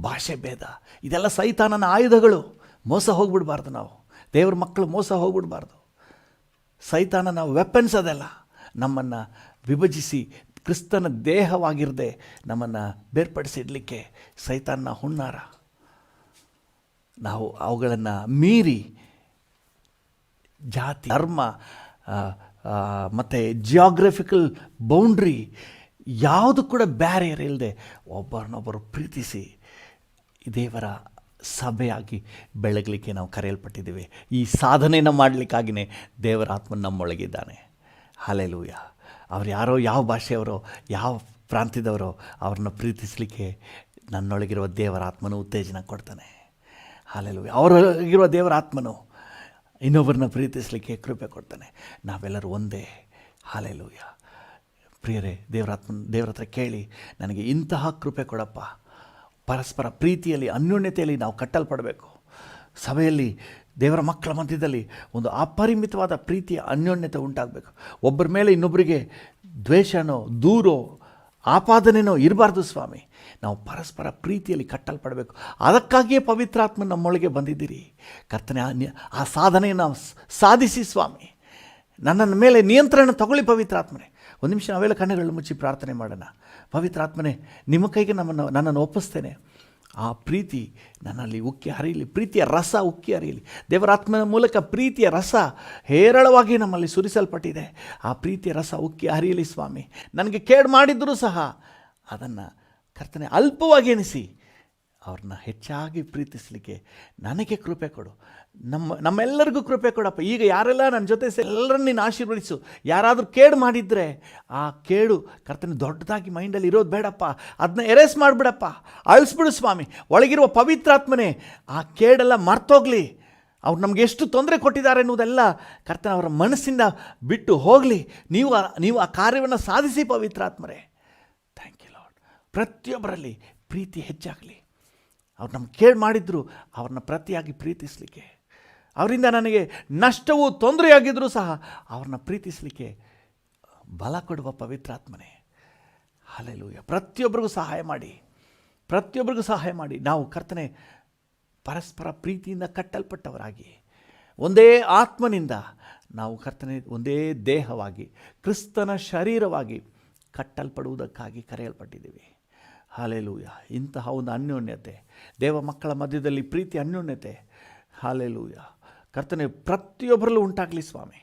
ಭಾಷೆ ಭೇದ, ಇದೆಲ್ಲ ಸೈತಾನನ ಆಯುಧಗಳು. ಮೋಸ ಹೋಗ್ಬಿಡ್ಬಾರ್ದು. ನಾವು ದೇವ್ರ ಮಕ್ಕಳು ಮೋಸ ಹೋಗ್ಬಿಡ್ಬಾರ್ದು. ಸೈತಾನನ ವೆಪನ್ಸ್ ಅದೆಲ್ಲ ನಮ್ಮನ್ನು ವಿಭಜಿಸಿ ಕ್ರಿಸ್ತನ ದೇಹವಾಗಿರದೆ ನಮ್ಮನ್ನು ಬೇರ್ಪಡಿಸಿಡಲಿಕ್ಕೆ ಸೈತಾನನ ಹುನ್ನಾರ. ನಾವು ಅವುಗಳನ್ನು ಮೀರಿ ಜಾತಿ, ಧರ್ಮ ಮತ್ತು ಜಿಯೋಗ್ರಫಿಕಲ್ ಬೌಂಡ್ರಿ ಯಾವುದು ಕೂಡ ಬ್ಯಾರಿಯರ್ ಇಲ್ಲದೆ ಒಬ್ಬರನ್ನೊಬ್ಬರು ಪ್ರೀತಿಸಿ ದೇವರ ಸಭೆಯಾಗಿ ಬೆಳಗಲಿಕ್ಕೆ ನಾವು ಕರೆಯಲ್ಪಟ್ಟಿದ್ದೀವಿ. ಈ ಸಾಧನೆಯನ್ನು ಮಾಡಲಿಕ್ಕಾಗಿಯೇ ದೇವರ ಆತ್ಮನ ನಮ್ಮೊಳಗಿದ್ದಾನೆ. ಹಲ್ಲೆಲೂಯ. ಅವ್ರು ಯಾರೋ, ಯಾವ ಭಾಷೆಯವರೋ, ಯಾವ ಪ್ರಾಂತ್ಯದವರೋ ಅವ್ರನ್ನ ಪ್ರೀತಿಸಲಿಕ್ಕೆ ನನ್ನೊಳಗಿರುವ ದೇವರ ಆತ್ಮನು ಉತ್ತೇಜನ ಕೊಡ್ತಾನೆ. ಹಲ್ಲೆಲೂಯ. ಅವರೊಳಗಿರುವ ದೇವರ ಆತ್ಮನು ಇನ್ನೊಬ್ಬರನ್ನ ಪ್ರೀತಿಸಲಿಕ್ಕೆ ಕೃಪೆ ಕೊಡ್ತಾನೆ. ನಾವೆಲ್ಲರೂ ಒಂದೇ. ಹಲ್ಲೆಲೂಯ. ಪ್ರಿಯರೇ, ದೇವರ ಹತ್ರ ಕೇಳಿ, ನನಗೆ ಇಂತಹ ಕೃಪೆ ಕೊಡಪ್ಪ. ಪರಸ್ಪರ ಪ್ರೀತಿಯಲ್ಲಿ, ಅನ್ಯೋನ್ಯತೆಯಲ್ಲಿ ನಾವು ಕಟ್ಟಲ್ಪಡಬೇಕು. ಸಭೆಯಲ್ಲಿ, ದೇವರ ಮಕ್ಕಳ ಮಧ್ಯದಲ್ಲಿ ಒಂದು ಅಪರಿಮಿತವಾದ ಪ್ರೀತಿಯ ಅನ್ಯೋನ್ಯತೆ ಉಂಟಾಗಬೇಕು. ಒಬ್ಬರ ಮೇಲೆ ಇನ್ನೊಬ್ಬರಿಗೆ ದ್ವೇಷನೋ, ದೂರೋ, ಆಪಾದನೆನೋ ಇರಬಾರ್ದು ಸ್ವಾಮಿ. ನಾವು ಪರಸ್ಪರ ಪ್ರೀತಿಯಲ್ಲಿ ಕಟ್ಟಲ್ಪಡಬೇಕು. ಅದಕ್ಕಾಗಿಯೇ ಪವಿತ್ರಾತ್ಮ ನಮ್ಮೊಳಗೆ ಬಂದಿದ್ದೀರಿ. ಕರ್ತನೆ, ಆ ಸಾಧನೆಯನ್ನು ಸಾಧಿಸಿ ಸ್ವಾಮಿ. ನನ್ನ ಮೇಲೆ ನಿಯಂತ್ರಣ ತಗೊಳ್ಳಿ ಪವಿತ್ರಾತ್ಮನೇ. ಒಂದು ನಿಮಿಷ ನಾವೆಲ್ಲ ಕಣ್ಣುಗಳನ್ನು ಮುಚ್ಚಿ ಪ್ರಾರ್ಥನೆ ಮಾಡೋಣ. ಪವಿತ್ರಾತ್ಮನೇ, ನಿಮ್ಮ ಕೈಗೆ ನನ್ನನ್ನು ಒಪ್ಪಿಸ್ತೇನೆ. ಆ ಪ್ರೀತಿ ನನ್ನಲ್ಲಿ ಉಕ್ಕಿ ಹರಿಯಲಿ, ಪ್ರೀತಿಯ ರಸ ಉಕ್ಕಿ ಹರಿಯಲಿ. ದೇವರಾತ್ಮನ ಮೂಲಕ ಪ್ರೀತಿಯ ರಸ ಹೇರಳವಾಗಿ ನಮ್ಮಲ್ಲಿ ಸುರಿಸಲ್ಪಟ್ಟಿದೆ. ಆ ಪ್ರೀತಿಯ ರಸ ಉಕ್ಕಿ ಹರಿಯಲಿ ಸ್ವಾಮಿ. ನನಗೆ ಕೇಡು ಮಾಡಿದ್ದರೂ ಸಹ ಅದನ್ನು ಕರ್ತನೆ ಅಲ್ಪವಾಗಿ ಎನಿಸಿ ಅವ್ರನ್ನ ಹೆಚ್ಚಾಗಿ ಪ್ರೀತಿಸಲಿಕ್ಕೆ ನನಗೆ ಕೃಪೆ ಕೊಡು. ನಮ್ಮೆಲ್ಲರಿಗೂ ಕೃಪೆ ಕೊಡಪ್ಪ. ಈಗ ಯಾರೆಲ್ಲ ನನ್ನ ಜೊತೆ ಎಲ್ಲರನ್ನ ನೀನು ಆಶೀರ್ವದಿಸು. ಯಾರಾದರೂ ಕೇಡು ಮಾಡಿದರೆ ಆ ಕೇಡು ಕರ್ತನೆ ದೊಡ್ಡದಾಗಿ ಮೈಂಡಲ್ಲಿ ಇರೋದು ಬೇಡಪ್ಪ, ಅದನ್ನ ಎರೇಸ್ ಮಾಡಿಬಿಡಪ್ಪ, ಅಳಿಸ್ಬಿಡು ಸ್ವಾಮಿ. ಒಳಗಿರುವ ಪವಿತ್ರಾತ್ಮನೇ ಆ ಕೇಡೆಲ್ಲ ಮರ್ತೋಗ್ಲಿ. ಅವ್ರು ನಮಗೆ ಎಷ್ಟು ತೊಂದರೆ ಕೊಟ್ಟಿದ್ದಾರೆ ಎನ್ನುವುದೆಲ್ಲ ಕರ್ತನೆ ಅವರ ಮನಸ್ಸಿಂದ ಬಿಟ್ಟು ಹೋಗಲಿ. ನೀವು ಆ ಕಾರ್ಯವನ್ನು ಸಾಧಿಸಿ ಪವಿತ್ರಾತ್ಮರೇ. Thank you Lord. ಪ್ರತಿಯೊಬ್ಬರಲ್ಲಿ ಪ್ರೀತಿ ಹೆಚ್ಚಾಗಲಿ. ಅವ್ರು ನಮ್ಗೆ ಕೇಳು ಮಾಡಿದ್ರು ಅವ್ರನ್ನ ಪ್ರತಿಯಾಗಿ ಪ್ರೀತಿಸಲಿಕ್ಕೆ, ಅವರಿಂದ ನನಗೆ ನಷ್ಟವೂ ತೊಂದರೆಯಾಗಿದ್ದರೂ ಸಹ ಅವ್ರನ್ನ ಪ್ರೀತಿಸಲಿಕ್ಕೆ ಬಲ ಕೊಡುವ ಪವಿತ್ರಾತ್ಮನೇ. ಹಲ್ಲೆಲೂಯಾ. ಪ್ರತಿಯೊಬ್ಬರಿಗೂ ಸಹಾಯ ಮಾಡಿ ನಾವು ಕರ್ತನೆ ಪರಸ್ಪರ ಪ್ರೀತಿಯಿಂದ ಕಟ್ಟಲ್ಪಟ್ಟವರಾಗಿ ಒಂದೇ ಆತ್ಮನಿಂದ ನಾವು ಕರ್ತನೆ ಒಂದೇ ದೇಹವಾಗಿ ಕ್ರಿಸ್ತನ ಶರೀರವಾಗಿ ಕಟ್ಟಲ್ಪಡುವುದಕ್ಕಾಗಿ ಕರೆಯಲ್ಪಟ್ಟಿದ್ದೀವಿ. ಹಲ್ಲೆಲೂಯಾ. ಇಂತಹ ಒಂದು ಅನ್ಯೋನ್ಯತೆ, ದೇವ ಮಕ್ಕಳ ಮಧ್ಯದಲ್ಲಿ ಪ್ರೀತಿ ಅನ್ಯೋನ್ಯತೆ, ಹಲ್ಲೆಲೂಯಾ ಕರ್ತನೆ ಪ್ರತಿಯೊಬ್ಬರಲ್ಲೂ ಉಂಟಾಗಲಿ ಸ್ವಾಮಿ.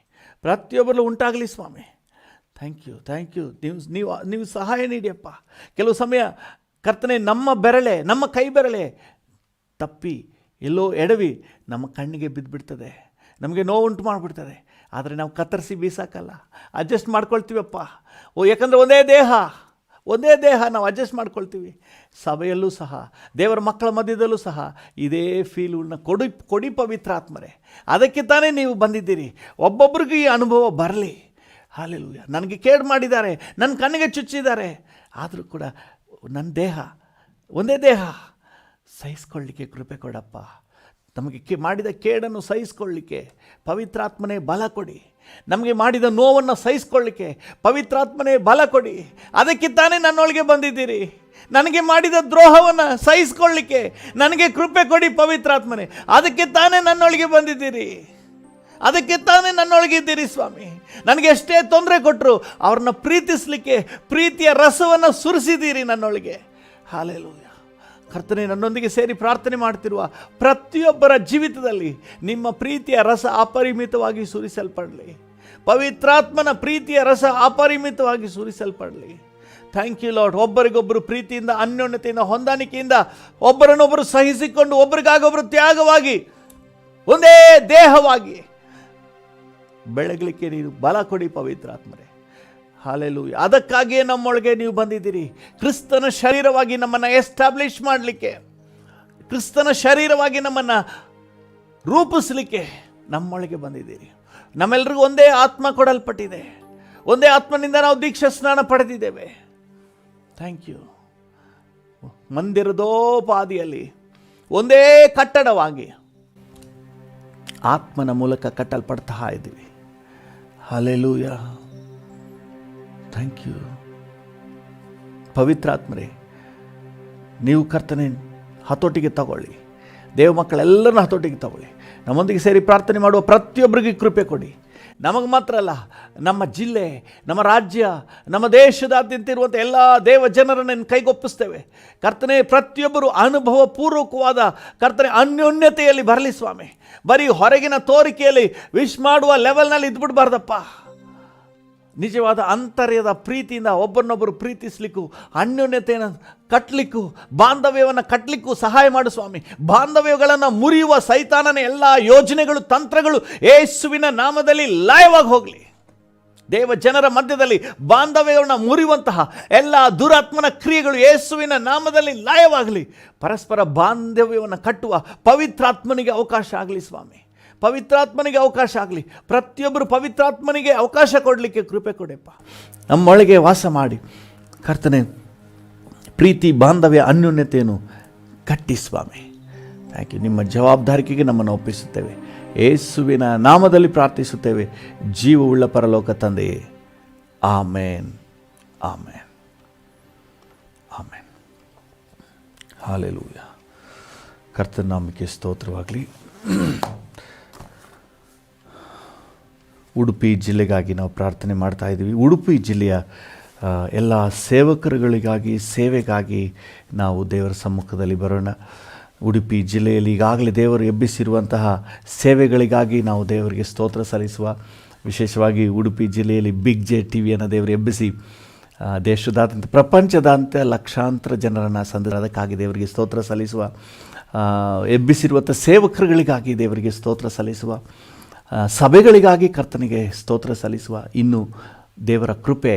Thank you. ನೀವು ಸಹಾಯ ನೀಡಿಯಪ್ಪ. ಕೆಲವು ಸಮಯ ಕರ್ತನೆ ನಮ್ಮ ಕೈ ಬೆರಳೆ ತಪ್ಪಿ ಎಲ್ಲೋ ಎಡವಿ ನಮ್ಮ ಕಣ್ಣಿಗೆ ಬಿದ್ದುಬಿಡ್ತದೆ, ನಮಗೆ ನೋವುಂಟು ಮಾಡಿಬಿಡ್ತದೆ. ಆದರೆ ನಾವು ಕತ್ತರಿಸಿ ಬೀಸಾಕಲ್ಲ, ಅಡ್ಜಸ್ಟ್ ಮಾಡ್ಕೊಳ್ತೀವಪ್ಪ. ಯಾಕಂದರೆ ಒಂದೇ ದೇಹ ನಾವು ಅಡ್ಜಸ್ಟ್ ಮಾಡ್ಕೊಳ್ತೀವಿ. ಸಭೆಯಲ್ಲೂ ಸಹ ದೇವರ ಮಕ್ಕಳ ಮಧ್ಯದಲ್ಲೂ ಸಹ ಇದೇ ಫೀಲನ್ನ ಕೊಡಿ ಪವಿತ್ರಾತ್ಮರೇ. ಅದಕ್ಕೆ ತಾನೇ ನೀವು ಬಂದಿದ್ದೀರಿ. ಒಬ್ಬೊಬ್ರಿಗೂ ಈ ಅನುಭವ ಬರಲಿ. ಹಲ್ಲೆಲೂಯಾ. ನನಗೆ ಕೇಡು ಮಾಡಿದ್ದಾರೆ, ನನ್ನ ಕಣ್ಣಿಗೆ ಚುಚ್ಚಿದ್ದಾರೆ, ಆದರೂ ಕೂಡ ಒಂದೇ ದೇಹ ಸಹಿಸ್ಕೊಳ್ಳಿಕ್ಕೆ ಕೃಪೆ ಕೊಡಪ್ಪ. ನಮಗೆ ಮಾಡಿದ ಕೇಡನ್ನು ಸಹಿಸ್ಕೊಳ್ಳಿಕ್ಕೆ ಪವಿತ್ರಾತ್ಮನೇ ಬಲ ಕೊಡಿ. ನಮಗೆ ಮಾಡಿದ ನೋವನ್ನು ಸಹಿಸ್ಕೊಳ್ಳಿಕ್ಕೆ ಪವಿತ್ರಾತ್ಮನೇ ಬಲ ಕೊಡಿ. ಅದಕ್ಕೆ ತಾನೇ ನನ್ನೊಳಗೆ ಬಂದಿದ್ದೀರಿ. ನನಗೆ ಮಾಡಿದ ದ್ರೋಹವನ್ನು ಸಹಿಸ್ಕೊಳ್ಳಿಕ್ಕೆ ನನಗೆ ಕೃಪೆ ಕೊಡಿ ಪವಿತ್ರಾತ್ಮನೇ. ಅದಕ್ಕೆ ತಾನೇ ನನ್ನೊಳಗೆ ಬಂದಿದ್ದೀರಿ. ಅದಕ್ಕೆ ತಾನೇ ನನ್ನೊಳಗಿದ್ದೀರಿ ಸ್ವಾಮಿ. ನನಗೆ ಎಷ್ಟೇ ತೊಂದರೆ ಕೊಟ್ಟರು ಅವ್ರನ್ನ ಪ್ರೀತಿಸಲಿಕ್ಕೆ ಪ್ರೀತಿಯ ರಸವನ್ನು ಸುರಿಸಿದ್ದೀರಿ ನನ್ನೊಳಗೆ. ಹಲ್ಲೆಲೂಯಾ. ಕರ್ತನೆ, ನನ್ನೊಂದಿಗೆ ಸೇರಿ ಪ್ರಾರ್ಥನೆ ಮಾಡ್ತಿರುವ ಪ್ರತಿಯೊಬ್ಬರ ಜೀವಿತದಲ್ಲಿ ನಿಮ್ಮ ಪ್ರೀತಿಯ ರಸ ಅಪರಿಮಿತವಾಗಿ ಸುರಿಸಲ್ಪಡಲಿ. ಪವಿತ್ರಾತ್ಮನ ಪ್ರೀತಿಯ ರಸ ಅಪರಿಮಿತವಾಗಿ ಸುರಿಸಲ್ಪಡಲಿ. Thank you Lord. ಒಬ್ಬರಿಗೊಬ್ಬರು ಪ್ರೀತಿಯಿಂದ, ಅನ್ಯೋನ್ಯತೆಯಿಂದ, ಹೊಂದಾಣಿಕೆಯಿಂದ ಒಬ್ಬರನ್ನೊಬ್ಬರು ಸಹಿಸಿಕೊಂಡು ಒಬ್ಬರಿಗಾಗೊಬ್ಬರು ತ್ಯಾಗವಾಗಿ ಒಂದೇ ದೇಹವಾಗಿ ಬೆಳಗಲಿಕ್ಕೆ ನೀವು ಬಲ ಕೊಡಿ ಪವಿತ್ರಾತ್ಮರೇ. ಹಲ್ಲೆಲೂಯಾ. ಅದಕ್ಕಾಗಿಯೇ ನಮ್ಮೊಳಗೆ ನೀವು ಬಂದಿದ್ದೀರಿ. ಕ್ರಿಸ್ತನ ಶರೀರವಾಗಿ ನಮ್ಮನ್ನು ಎಸ್ಟಾಬ್ಲಿಷ್ ಮಾಡಲಿಕ್ಕೆ, ಕ್ರಿಸ್ತನ ಶರೀರವಾಗಿ ನಮ್ಮನ್ನು ರೂಪಿಸಲಿಕ್ಕೆ ನಮ್ಮೊಳಗೆ ಬಂದಿದ್ದೀರಿ. ನಮ್ಮೆಲ್ಲರಿಗೂ ಒಂದೇ ಆತ್ಮ ಕೊಡಲ್ಪಟ್ಟಿದೆ. ಒಂದೇ ಆತ್ಮನಿಂದ ನಾವು ದೀಕ್ಷಾ ಸ್ನಾನ ಪಡೆದಿದ್ದೇವೆ. Thank you. ಮಂದಿರದೋಪಾದಿಯಲ್ಲಿ ಒಂದೇ ಕಟ್ಟಡವಾಗಿ ಆತ್ಮನ ಮೂಲಕ ಕಟ್ಟಲ್ಪಡ್ತಾ ಇದ್ದೀವಿ. ಹಲ್ಲೆಲೂಯಾ. ಥ್ಯಾಂಕ್ ಯು ಪವಿತ್ರಾತ್ಮರೇ. ನೀವು ಕರ್ತನೆ ಹತೋಟಿಗೆ ತಗೊಳ್ಳಿ. ದೇವ ಮಕ್ಕಳೆಲ್ಲರನ್ನ ಹತೋಟಿಗೆ ತಗೊಳ್ಳಿ. ನಮ್ಮೊಂದಿಗೆ ಸೇರಿ ಪ್ರಾರ್ಥನೆ ಮಾಡುವ ಪ್ರತಿಯೊಬ್ಬರಿಗೆ ಕೃಪೆ ಕೊಡಿ. ನಮಗೆ ಮಾತ್ರ ಅಲ್ಲ, ನಮ್ಮ ಜಿಲ್ಲೆ, ನಮ್ಮ ರಾಜ್ಯ, ನಮ್ಮ ದೇಶದಾದ್ಯಂತ ಇರುವಂಥ ಎಲ್ಲ ದೇವ ಜನರನ್ನು ಕೈಗೊಪ್ಪಿಸ್ತೇವೆ ಕರ್ತನೆ. ಪ್ರತಿಯೊಬ್ಬರು ಅನುಭವ ಪೂರ್ವಕವಾದ ಕರ್ತನೆ ಅನ್ಯೋನ್ಯತೆಯಲ್ಲಿ ಬರಲಿ ಸ್ವಾಮಿ. ಬರೀ ಹೊರಗಿನ ತೋರಿಕೆಯಲ್ಲಿ ವಿಶ್ ಮಾಡುವ ಲೆವೆಲ್ನಲ್ಲಿ ಇದ್ಬಿಡ್ಬಾರ್ದಪ್ಪ. ನಿಜವಾದ ಅಂತರ್ಯದ ಪ್ರೀತಿಯಿಂದ ಒಬ್ಬರನ್ನೊಬ್ಬರು ಪ್ರೀತಿಸಲಿಕ್ಕೂ, ಅನ್ಯೋನ್ಯತೆಯನ್ನು ಕಟ್ಟಲಿಕ್ಕೂ, ಬಾಂಧವ್ಯವನ್ನು ಕಟ್ಟಲಿಕ್ಕೂ ಸಹಾಯ ಮಾಡು ಸ್ವಾಮಿ. ಬಾಂಧವ್ಯಗಳನ್ನು ಮುರಿಯುವ ಸೈತಾನನ ಎಲ್ಲ ಯೋಜನೆಗಳು, ತಂತ್ರಗಳು ಯೇಸುವಿನ ನಾಮದಲ್ಲಿ ಲಯವಾಗಿ ಹೋಗಲಿ. ದೇವ ಜನರ ಮಧ್ಯದಲ್ಲಿ ಬಾಂಧವ್ಯಗಳನ್ನ ಮುರಿಯುವಂತಹ ಎಲ್ಲ ದುರಾತ್ಮನ ಕ್ರಿಯೆಗಳು ಯೇಸುವಿನ ನಾಮದಲ್ಲಿ ಲಯವಾಗಲಿ. ಪರಸ್ಪರ ಬಾಂಧವ್ಯವನ್ನು ಕಟ್ಟುವ ಪವಿತ್ರಾತ್ಮನಿಗೆ ಅವಕಾಶ ಆಗಲಿ ಸ್ವಾಮಿ. ಪವಿತ್ರಾತ್ಮನಿಗೆ ಅವಕಾಶ ಆಗಲಿ. ಪ್ರತಿಯೊಬ್ಬರು ಪವಿತ್ರಾತ್ಮನಿಗೆ ಅವಕಾಶ ಕೊಡಲಿಕ್ಕೆ ಕೃಪೆ ಕೊಡೆಪ್ಪ. ನಮ್ಮೊಳಗೆ ವಾಸ ಮಾಡಿ ಕರ್ತನೆ ಪ್ರೀತಿ, ಬಾಂಧವ್ಯ, ಅನ್ಯೋನ್ಯತೆಯನ್ನು ಕಟ್ಟಿ ಸ್ವಾಮಿ. Thank you. ನಿಮ್ಮ ಜವಾಬ್ದಾರಿಕೆಗೆ ನಮ್ಮನ್ನು ಒಪ್ಪಿಸುತ್ತೇವೆ. ಯೇಸುವಿನ ನಾಮದಲ್ಲಿ ಪ್ರಾರ್ಥಿಸುತ್ತೇವೆ, ಜೀವವುಳ್ಳ ಪರಲೋಕ ತಂದೆಯೇ. ಆಮೇನ್, ಆಮೇನ್, ಆಮೇನ್. ಹಲ್ಲೆಲೂಯಾ. ಕರ್ತನ ನಾಮಕ್ಕೆ ಸ್ತೋತ್ರವಾಗಲಿ. ಉಡುಪಿ ಜಿಲ್ಲೆಗಾಗಿ ನಾವು ಪ್ರಾರ್ಥನೆ ಮಾಡ್ತಾ ಇದ್ದೀವಿ. ಉಡುಪಿ ಜಿಲ್ಲೆಯ ಎಲ್ಲ ಸೇವಕರುಗಳಿಗಾಗಿ, ಸೇವೆಗಾಗಿ ನಾವು ದೇವರ ಸಮ್ಮುಖದಲ್ಲಿ ಬರೋಣ. ಉಡುಪಿ ಜಿಲ್ಲೆಯಲ್ಲಿ ಈಗಾಗಲೇ ದೇವರು ಎಬ್ಬಿಸಿರುವಂತಹ ಸೇವೆಗಳಿಗಾಗಿ ನಾವು ದೇವರಿಗೆ ಸ್ತೋತ್ರ ಸಲ್ಲಿಸುವ. ವಿಶೇಷವಾಗಿ ಉಡುಪಿ ಜಿಲ್ಲೆಯಲ್ಲಿ ಬಿಗ್ ಜೆ ಟಿವಿಯನ್ನು ದೇವರು ಎಬ್ಬಿಸಿ ದೇಶದಾದ್ಯಂತ, ಪ್ರಪಂಚದಾದ್ಯಂತ ಲಕ್ಷಾಂತರ ಜನರನ್ನು ಸಂದರ್ಭಕ್ಕಾಗಿ ದೇವರಿಗೆ ಸ್ತೋತ್ರ ಸಲ್ಲಿಸುವ. ಎಬ್ಬಿಸಿರುವಂಥ ಸೇವಕರುಗಳಿಗಾಗಿ ದೇವರಿಗೆ ಸ್ತೋತ್ರ ಸಲ್ಲಿಸುವ. ಸಭೆಗಳಿಗಾಗಿ ಕರ್ತನಿಗೆ ಸ್ತೋತ್ರ ಸಲ್ಲಿಸುವ. ಇನ್ನು ದೇವರ ಕೃಪೆ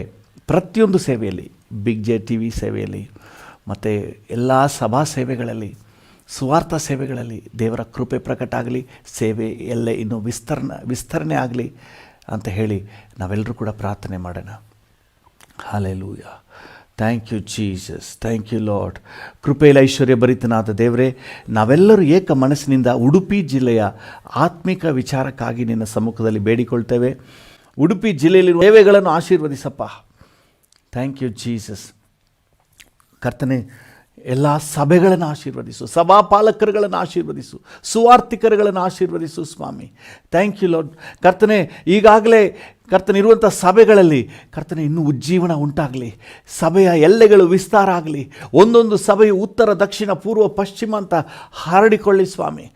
ಪ್ರತಿಯೊಂದು ಸೇವೆಯಲ್ಲಿ, ಬಿಗ್ ಜೆ ಟಿ ವಿ ಸೇವೆಯಲ್ಲಿ ಮತ್ತು ಎಲ್ಲ ಸಭಾ ಸೇವೆಗಳಲ್ಲಿ, ಸುವಾರ್ಥ ಸೇವೆಗಳಲ್ಲಿ ದೇವರ ಕೃಪೆ ಪ್ರಕಟ ಆಗಲಿ, ಸೇವೆ ಎಲ್ಲೇ ಇನ್ನೂ ವಿಸ್ತರಣೆ ಆಗಲಿ ಅಂತ ಹೇಳಿ ನಾವೆಲ್ಲರೂ ಕೂಡ ಪ್ರಾರ್ಥನೆ ಮಾಡೋಣ. ಹಲ್ಲೆಲೂಯ. Thank you Jesus, thank you Lord. ಕೃಪೆಯಲ್ಲಿ ಐಶ್ವರ್ಯ ಭರಿತನಾದ ದೇವರೇ, ನಾವೆಲ್ಲರೂ ಏಕ ಮನಸ್ಸಿನಿಂದ ಉಡುಪಿ ಜಿಲ್ಲೆಯ ಆತ್ಮಿಕ ವಿಚಾರಕ್ಕಾಗಿ ನಿನ್ನ ಸಮ್ಮುಖದಲ್ಲಿ ಬೇಡಿಕೊಳ್ತೇವೆ. ಉಡುಪಿ ಜಿಲ್ಲೆಯಲ್ಲಿರುವ ಸೇವೆಗಳನ್ನು ಆಶೀರ್ವದಿಸಪ್ಪ. Thank you Jesus. ಕರ್ತನೆ, ಎಲ್ಲ ಸಭೆಗಳನ್ನು ಆಶೀರ್ವದಿಸು, ಸಭಾಪಾಲಕರುಗಳನ್ನು ಆಶೀರ್ವದಿಸು, ಸುವಾರ್ಥಿಕರುಗಳನ್ನು ಆಶೀರ್ವದಿಸು ಸ್ವಾಮಿ. Thank you Lord. ಕರ್ತನೆ, ಈಗಾಗಲೇ ಕರ್ತನೆ ಇರುವಂಥ ಸಭೆಗಳಲ್ಲಿ ಕರ್ತನೆ ಇನ್ನೂ ಉಜ್ಜೀವನ ಉಂಟಾಗಲಿ, ಸಭೆಯ ಎಲ್ಲೆಗಳು ವಿಸ್ತಾರ ಆಗಲಿ, ಒಂದೊಂದು ಸಭೆಯು ಉತ್ತರ, ದಕ್ಷಿಣ, ಪೂರ್ವ, ಪಶ್ಚಿಮ ಅಂತ ಹರಡಿಕೊಳ್ಳಿ ಸ್ವಾಮಿ.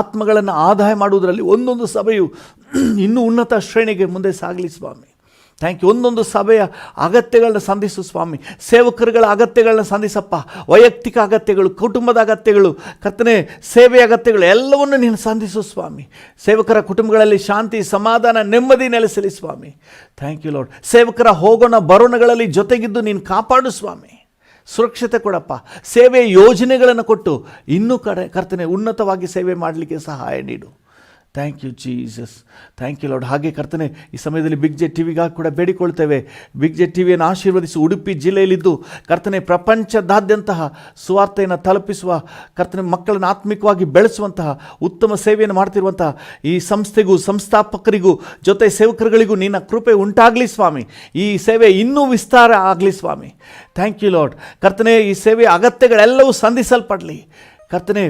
ಆತ್ಮಗಳನ್ನು ಆದಾಯ ಮಾಡುವುದರಲ್ಲಿ ಒಂದೊಂದು ಸಭೆಯು ಇನ್ನೂ ಉನ್ನತ ಶ್ರೇಣಿಗೆ ಮುಂದೆ ಸಾಗಲಿ ಸ್ವಾಮಿ. Thank you. ಒಂದೊಂದು ಸಭೆಯ ಅಗತ್ಯಗಳನ್ನ ಸಂಧಿಸು ಸ್ವಾಮಿ. ಸೇವಕರುಗಳ ಅಗತ್ಯಗಳನ್ನ ಸಂಧಿಸಪ್ಪ. ವೈಯಕ್ತಿಕ ಅಗತ್ಯಗಳು, ಕುಟುಂಬದ ಅಗತ್ಯಗಳು, ಕರ್ತನೆ ಸೇವೆಯ ಅಗತ್ಯಗಳು ಎಲ್ಲವನ್ನು ನೀನು ಸಂಧಿಸು ಸ್ವಾಮಿ. ಸೇವಕರ ಕುಟುಂಬಗಳಲ್ಲಿ ಶಾಂತಿ, ಸಮಾಧಾನ, ನೆಮ್ಮದಿ ನೆಲೆಸಲಿ ಸ್ವಾಮಿ. Thank you Lord. ಸೇವಕರ ಹೋಗೋಣ ಬರೋಣಗಳಲ್ಲಿ ಜೊತೆಗಿದ್ದು ನೀನು ಕಾಪಾಡು ಸ್ವಾಮಿ. ಸುರಕ್ಷತೆ ಕೊಡಪ್ಪ. ಸೇವೆಯ ಯೋಜನೆಗಳನ್ನು ಕೊಟ್ಟು ಇನ್ನೂ ಕರ್ತನೆ ಉನ್ನತವಾಗಿ ಸೇವೆ ಮಾಡಲಿಕ್ಕೆ ಸಹಾಯ ನೀಡು. Thank you Jesus, thank you Lord. ಹಾಗೆ ಕರ್ತನೆ, ಈ ಸಮಯದಲ್ಲಿ ಬಿಗ್ ಜೆ ಟಿವಿಗಾಗಿ ಕೂಡ ಬೇಡಿಕೊಳ್ತೇವೆ. ಬಿಗ್ ಜೆ ಟಿವಿಯನ್ನು ಆಶೀರ್ವದಿಸು. ಉಡುಪಿ ಜಿಲ್ಲೆಯಲ್ಲಿದ್ದು ಕರ್ತನೆ ಪ್ರಪಂಚದಾದ್ಯಂತಹ ಸುವಾರ್ತೆಯನ್ನು ತಲುಪಿಸುವ, ಕರ್ತನೆ ಮಕ್ಕಳನ್ನು ಆತ್ಮಿಕವಾಗಿ ಬೆಳೆಸುವಂತಹ ಉತ್ತಮ ಸೇವೆಯನ್ನು ಮಾಡ್ತಿರುವಂತಹ ಈ ಸಂಸ್ಥೆಗೂ, ಸಂಸ್ಥಾಪಕರಿಗೂ, ಜೊತೆ ಸೇವಕರುಗಳಿಗೂ ನಿನ್ನ ಕೃಪೆ ಉಂಟಾಗಲಿ ಸ್ವಾಮಿ. ಈ ಸೇವೆ ಇನ್ನೂ ವಿಸ್ತಾರ ಆಗಲಿ ಸ್ವಾಮಿ. Thank you Lord. ಕರ್ತನೆ, ಈ ಸೇವೆಯ ಅಗತ್ಯಗಳೆಲ್ಲವೂ ಸಂಧಿಸಲ್ಪಡಲಿ. ಕರ್ತನೆ,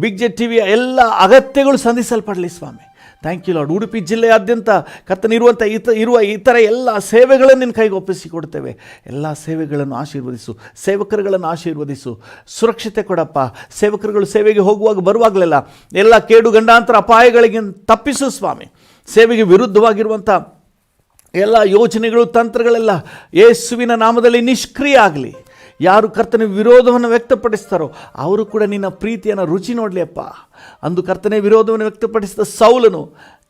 ಬಿಗ್ ಜೆ ಟಿವಿಯ ಎಲ್ಲ ಅಗತ್ಯಗಳು ಸಂಧಿಸಲ್ಪಡಲಿ ಸ್ವಾಮಿ. Thank you Lord. ಉಡುಪಿ ಜಿಲ್ಲೆಯಾದ್ಯಂತ ಕರ್ತನೆ ಇರುವಂಥ ಇತರ ಎಲ್ಲ ಸೇವೆಗಳನ್ನು ನಿನ್ನ ಕೈಗೆ ಒಪ್ಪಿಸಿಕೊಡ್ತೇವೆ. ಎಲ್ಲ ಸೇವೆಗಳನ್ನು ಆಶೀರ್ವದಿಸು, ಸೇವಕರುಗಳನ್ನು ಆಶೀರ್ವದಿಸು, ಸುರಕ್ಷತೆ ಕೊಡಪ್ಪ. ಸೇವಕರುಗಳು ಸೇವೆಗೆ ಹೋಗುವಾಗ ಬರುವಾಗಲೆಲ್ಲ ಎಲ್ಲ ಕೇಡು, ಗಂಡಾಂತರ, ಅಪಾಯಗಳಿಗೆ ತಪ್ಪಿಸು ಸ್ವಾಮಿ. ಸೇವೆಗೆ ವಿರುದ್ಧವಾಗಿರುವಂಥ ಎಲ್ಲ ಯೋಜನೆಗಳು, ತಂತ್ರಗಳೆಲ್ಲ ಯೇಸುವಿನ ನಾಮದಲ್ಲಿ ನಿಷ್ಕ್ರಿಯ ಆಗಲಿ. ಯಾರು ಕರ್ತನೆ ವಿರೋಧವನ್ನು ವ್ಯಕ್ತಪಡಿಸ್ತಾರೋ ಅವರು ಕೂಡ ನಿನ್ನ ಪ್ರೀತಿಯನ್ನು ರುಚಿ ನೋಡಲಿ ಅಪ್ಪ. ಅಂದು ಕರ್ತನೆ ವಿರೋಧವನ್ನು ವ್ಯಕ್ತಪಡಿಸಿದ ಸೌಲನು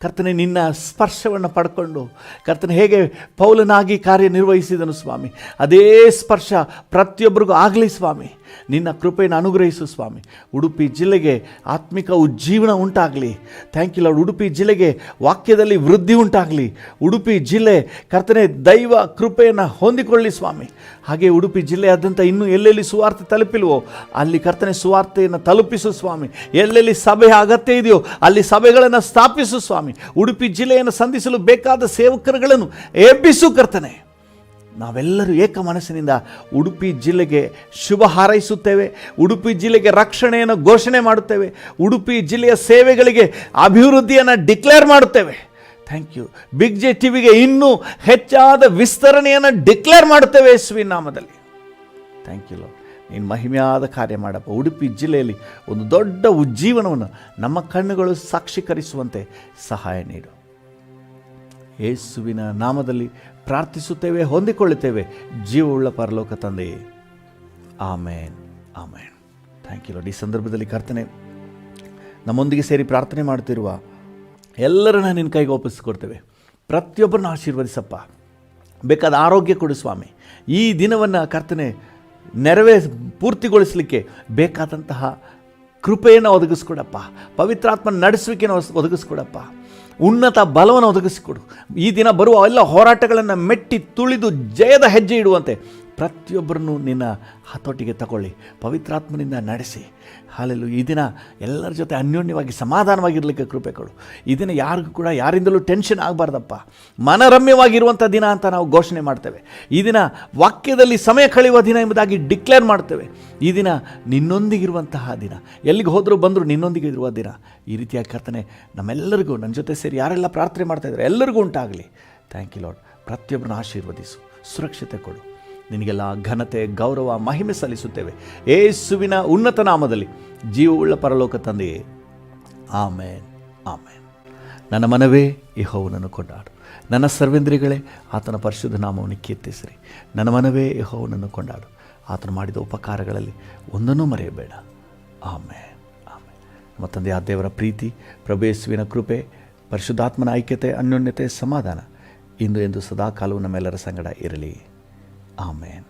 ಕರ್ತನೆ ನಿನ್ನ ಸ್ಪರ್ಶವನ್ನು ಪಡ್ಕೊಂಡು ಕರ್ತನೆ ಹೇಗೆ ಪೌಲನಾಗಿ ಕಾರ್ಯನಿರ್ವಹಿಸಿದನು ಸ್ವಾಮಿ, ಅದೇ ಸ್ಪರ್ಶ ಪ್ರತಿಯೊಬ್ಬರಿಗೂ ಆಗಲಿ ಸ್ವಾಮಿ. ನಿನ್ನ ಕೃಪೆಯನ್ನು ಅನುಗ್ರಹಿಸು ಸ್ವಾಮಿ. ಉಡುಪಿ ಜಿಲ್ಲೆಗೆ ಆತ್ಮಿಕ ಉಜ್ಜೀವನ ಉಂಟಾಗಲಿ. Thank you Lord. ಉಡುಪಿ ಜಿಲ್ಲೆಗೆ ವಾಕ್ಯದಲ್ಲಿ ವೃದ್ಧಿ ಉಂಟಾಗಲಿ. ಉಡುಪಿ ಜಿಲ್ಲೆ ಕರ್ತನೆ ದೈವ ಕೃಪೆಯನ್ನು ಹೊಂದಿಕೊಳ್ಳಿ ಸ್ವಾಮಿ. ಹಾಗೆ ಉಡುಪಿ ಜಿಲ್ಲೆಯಾದ್ಯಂತ ಇನ್ನೂ ಎಲ್ಲೆಲ್ಲಿ ಸುವಾರ್ತೆ ತಲುಪಿಲ್ವೋ ಅಲ್ಲಿ ಕರ್ತನೆ ಸುವಾರ್ತೆಯನ್ನು ತಲುಪಿಸು ಸ್ವಾಮಿ. ಎಲ್ಲೆಲ್ಲಿ ಸಭೆಯ ಅಗತ್ಯ ಇದೆಯೋ ಅಲ್ಲಿ ಸಭೆಗಳನ್ನು ಸ್ಥಾಪಿಸು ಸ್ವಾಮಿ. ಉಡುಪಿ ಜಿಲ್ಲೆಯನ್ನು ಸಂಧಿಸಲು ಬೇಕಾದ ಸೇವಕರುಗಳನ್ನು ಎಬ್ಬಿಸು ಕರ್ತನೆ. ನಾವೆಲ್ಲರೂ ಏಕ ಮನಸ್ಸಿನಿಂದ ಉಡುಪಿ ಜಿಲ್ಲೆಗೆ ಶುಭ ಹಾರೈಸುತ್ತೇವೆ. ಉಡುಪಿ ಜಿಲ್ಲೆಗೆ ರಕ್ಷಣೆಯನ್ನು ಘೋಷಣೆ ಮಾಡುತ್ತೇವೆ. ಉಡುಪಿ ಜಿಲ್ಲೆಯ ಸೇವೆಗಳಿಗೆ ಅಭಿವೃದ್ಧಿಯನ್ನು ಡಿಕ್ಲೇರ್ ಮಾಡುತ್ತೇವೆ. Thank you. ಬಿಗ್ ಜೆ ಟಿವಿಗೆ ಇನ್ನೂ ಹೆಚ್ಚಾದ ವಿಸ್ತರಣೆಯನ್ನು ಡಿಕ್ಲೇರ್ ಮಾಡುತ್ತೇವೆ ಯೇಸುವಿನ ನಾಮದಲ್ಲಿ. Thank you lord. ನೀನು ಮಹಿಮೆಯಾದ ಕಾರ್ಯ ಮಾಡಪ್ಪ. ಉಡುಪಿ ಜಿಲ್ಲೆಯಲ್ಲಿ ಒಂದು ದೊಡ್ಡ ಉಜ್ಜೀವನವನ್ನು ನಮ್ಮ ಕಣ್ಣುಗಳು ಸಾಕ್ಷೀಕರಿಸುವಂತೆ ಸಹಾಯ ನೀಡು. ಯೇಸುವಿನ ನಾಮದಲ್ಲಿ ಪ್ರಾರ್ಥಿಸುತ್ತೇವೆ, ಹೊಂದಿಕೊಳ್ಳುತ್ತೇವೆ ಜೀವವುಳ್ಳ ಪರಲೋಕ ತಂದೆಯೇ. ಆಮೇನ್, ಆಮೇನ್. Thank you Lord. ಈ ಸಂದರ್ಭದಲ್ಲಿ ಕರ್ತನೆ ನಮ್ಮೊಂದಿಗೆ ಸೇರಿ ಪ್ರಾರ್ಥನೆ ಮಾಡ್ತಿರುವ ಎಲ್ಲರನ್ನ ನಿನ್ನ ಕೈಗೆ ಒಪ್ಪಿಸಿಕೊಡ್ತೇವೆ. ಪ್ರತಿಯೊಬ್ಬರನ್ನ ಆಶೀರ್ವದಿಸಪ್ಪ. ಬೇಕಾದ ಆರೋಗ್ಯ ಕೊಡು ಸ್ವಾಮಿ. ಈ ದಿನವನ್ನು ಕರ್ತನೆ ಪೂರ್ತಿಗೊಳಿಸಲಿಕ್ಕೆ ಬೇಕಾದಂತಹ ಕೃಪೆಯನ್ನು ಒದಗಿಸ್ಕೊಡಪ್ಪ. ಪವಿತ್ರಾತ್ಮನ ನಡೆಸುವಿಕೆಯನ್ನು ಒದಗಿಸ್ಕೊಡಪ್ಪ. ಉನ್ನತ ಬಲವನ್ನು ಒದಗಿಸಿಕೊಡು. ಈ ದಿನ ಬರುವ ಎಲ್ಲ ಹೋರಾಟಗಳನ್ನು ಮೆಟ್ಟಿ ತುಳಿದು ಜಯದ ಹೆಜ್ಜೆ ಇಡುವಂತೆ ಪ್ರತಿಯೊಬ್ಬರನ್ನು ನಿನ್ನ ಹತೋಟಿಗೆ ತಗೊಳ್ಳಿ, ಪವಿತ್ರಾತ್ಮನಿಂದ ನಡೆಸಿ. ಹಾಲೆಲೂಯಾ. ಈ ದಿನ ಎಲ್ಲರ ಜೊತೆ ಅನ್ಯೋನ್ಯವಾಗಿ ಸಮಾಧಾನವಾಗಿರಲಿಕ್ಕೆ ಕೃಪೆ ಕೊಡು. ಈ ದಿನ ಯಾರಿಗೂ ಕೂಡ ಯಾರಿಂದಲೂ ಟೆನ್ಷನ್ ಆಗಬಾರ್ದಪ್ಪ. ಮನರಮ್ಯವಾಗಿರುವಂಥ ದಿನ ಅಂತ ನಾವು ಘೋಷಣೆ ಮಾಡ್ತೇವೆ. ಈ ದಿನ ವಾಕ್ಯದಲ್ಲಿ ಸಮಯ ಕಳೆಯುವ ದಿನ ಎಂಬುದಾಗಿ ಡಿಕ್ಲೇರ್ ಮಾಡ್ತೇವೆ. ಈ ದಿನ ನಿನ್ನೊಂದಿಗಿರುವಂತಹ ದಿನ, ಎಲ್ಲಿಗೆ ಹೋದರೂ ಬಂದರೂ ನಿನ್ನೊಂದಿಗೆ ಇರುವ ದಿನ. ಈ ರೀತಿಯ ಕರ್ತನೆ ನಮ್ಮೆಲ್ಲರಿಗೂ, ನನ್ನ ಜೊತೆ ಸೇರಿ ಯಾರೆಲ್ಲ ಪ್ರಾರ್ಥನೆ ಮಾಡ್ತಾಯಿದ್ದಾರೆ ಎಲ್ಲರಿಗೂ ಉಂಟಾಗಲಿ. Thank you lord. ಪ್ರತಿಯೊಬ್ಬರನ್ನು ಆಶೀರ್ವದಿಸು, ಸುರಕ್ಷತೆ ಕೊಡು. ನಿನಗೆಲ್ಲ ಘನತೆ, ಗೌರವ, ಮಹಿಮೆ ಸಲ್ಲಿಸುತ್ತೇವೆ ಯೇಸುವಿನ ಉನ್ನತ ನಾಮದಲ್ಲಿ, ಜೀವವುಳ್ಳ ಪರಲೋಕ ತಂದೆಯೇ. ಆಮೇನ್, ಆಮೇನ್. ನನ್ನ ಮನವೇ ಯೆಹೋವನನ್ನು ಕೊಂಡಾಡು, ನನ್ನ ಸರ್ವೇಂದ್ರಿಗಳೇ ಆತನ ಪರಿಶುದ್ಧ ನಾಮವನ್ನು ಕೀರ್ತಿಸಿರಿ. ನನ್ನ ಮನವೇ ಯೆಹೋವನನ್ನು ಕೊಂಡಾಡು, ಆತನು ಮಾಡಿದ ಉಪಕಾರಗಳಲ್ಲಿ ಒಂದನ್ನೂ ಮರೆಯಬೇಡ. ಆಮೇನ್, ಆಮೇನ್. ನಮ್ಮ ತಂದೆಯ ದೇವರ ಪ್ರೀತಿ, ಪ್ರಭು ಯೇಸುವಿನ ಕೃಪೆ, ಪರಿಶುದ್ಧಾತ್ಮನ ಐಕ್ಯತೆ, ಅನ್ಯೋನ್ಯತೆ, ಸಮಾಧಾನ ಇಂದು ಎಂದು ಸದಾಕಾಲವೂ ನಮ್ಮೆಲ್ಲರ ಸಂಗಡ ಇರಲಿ. ಆಮೇನ್.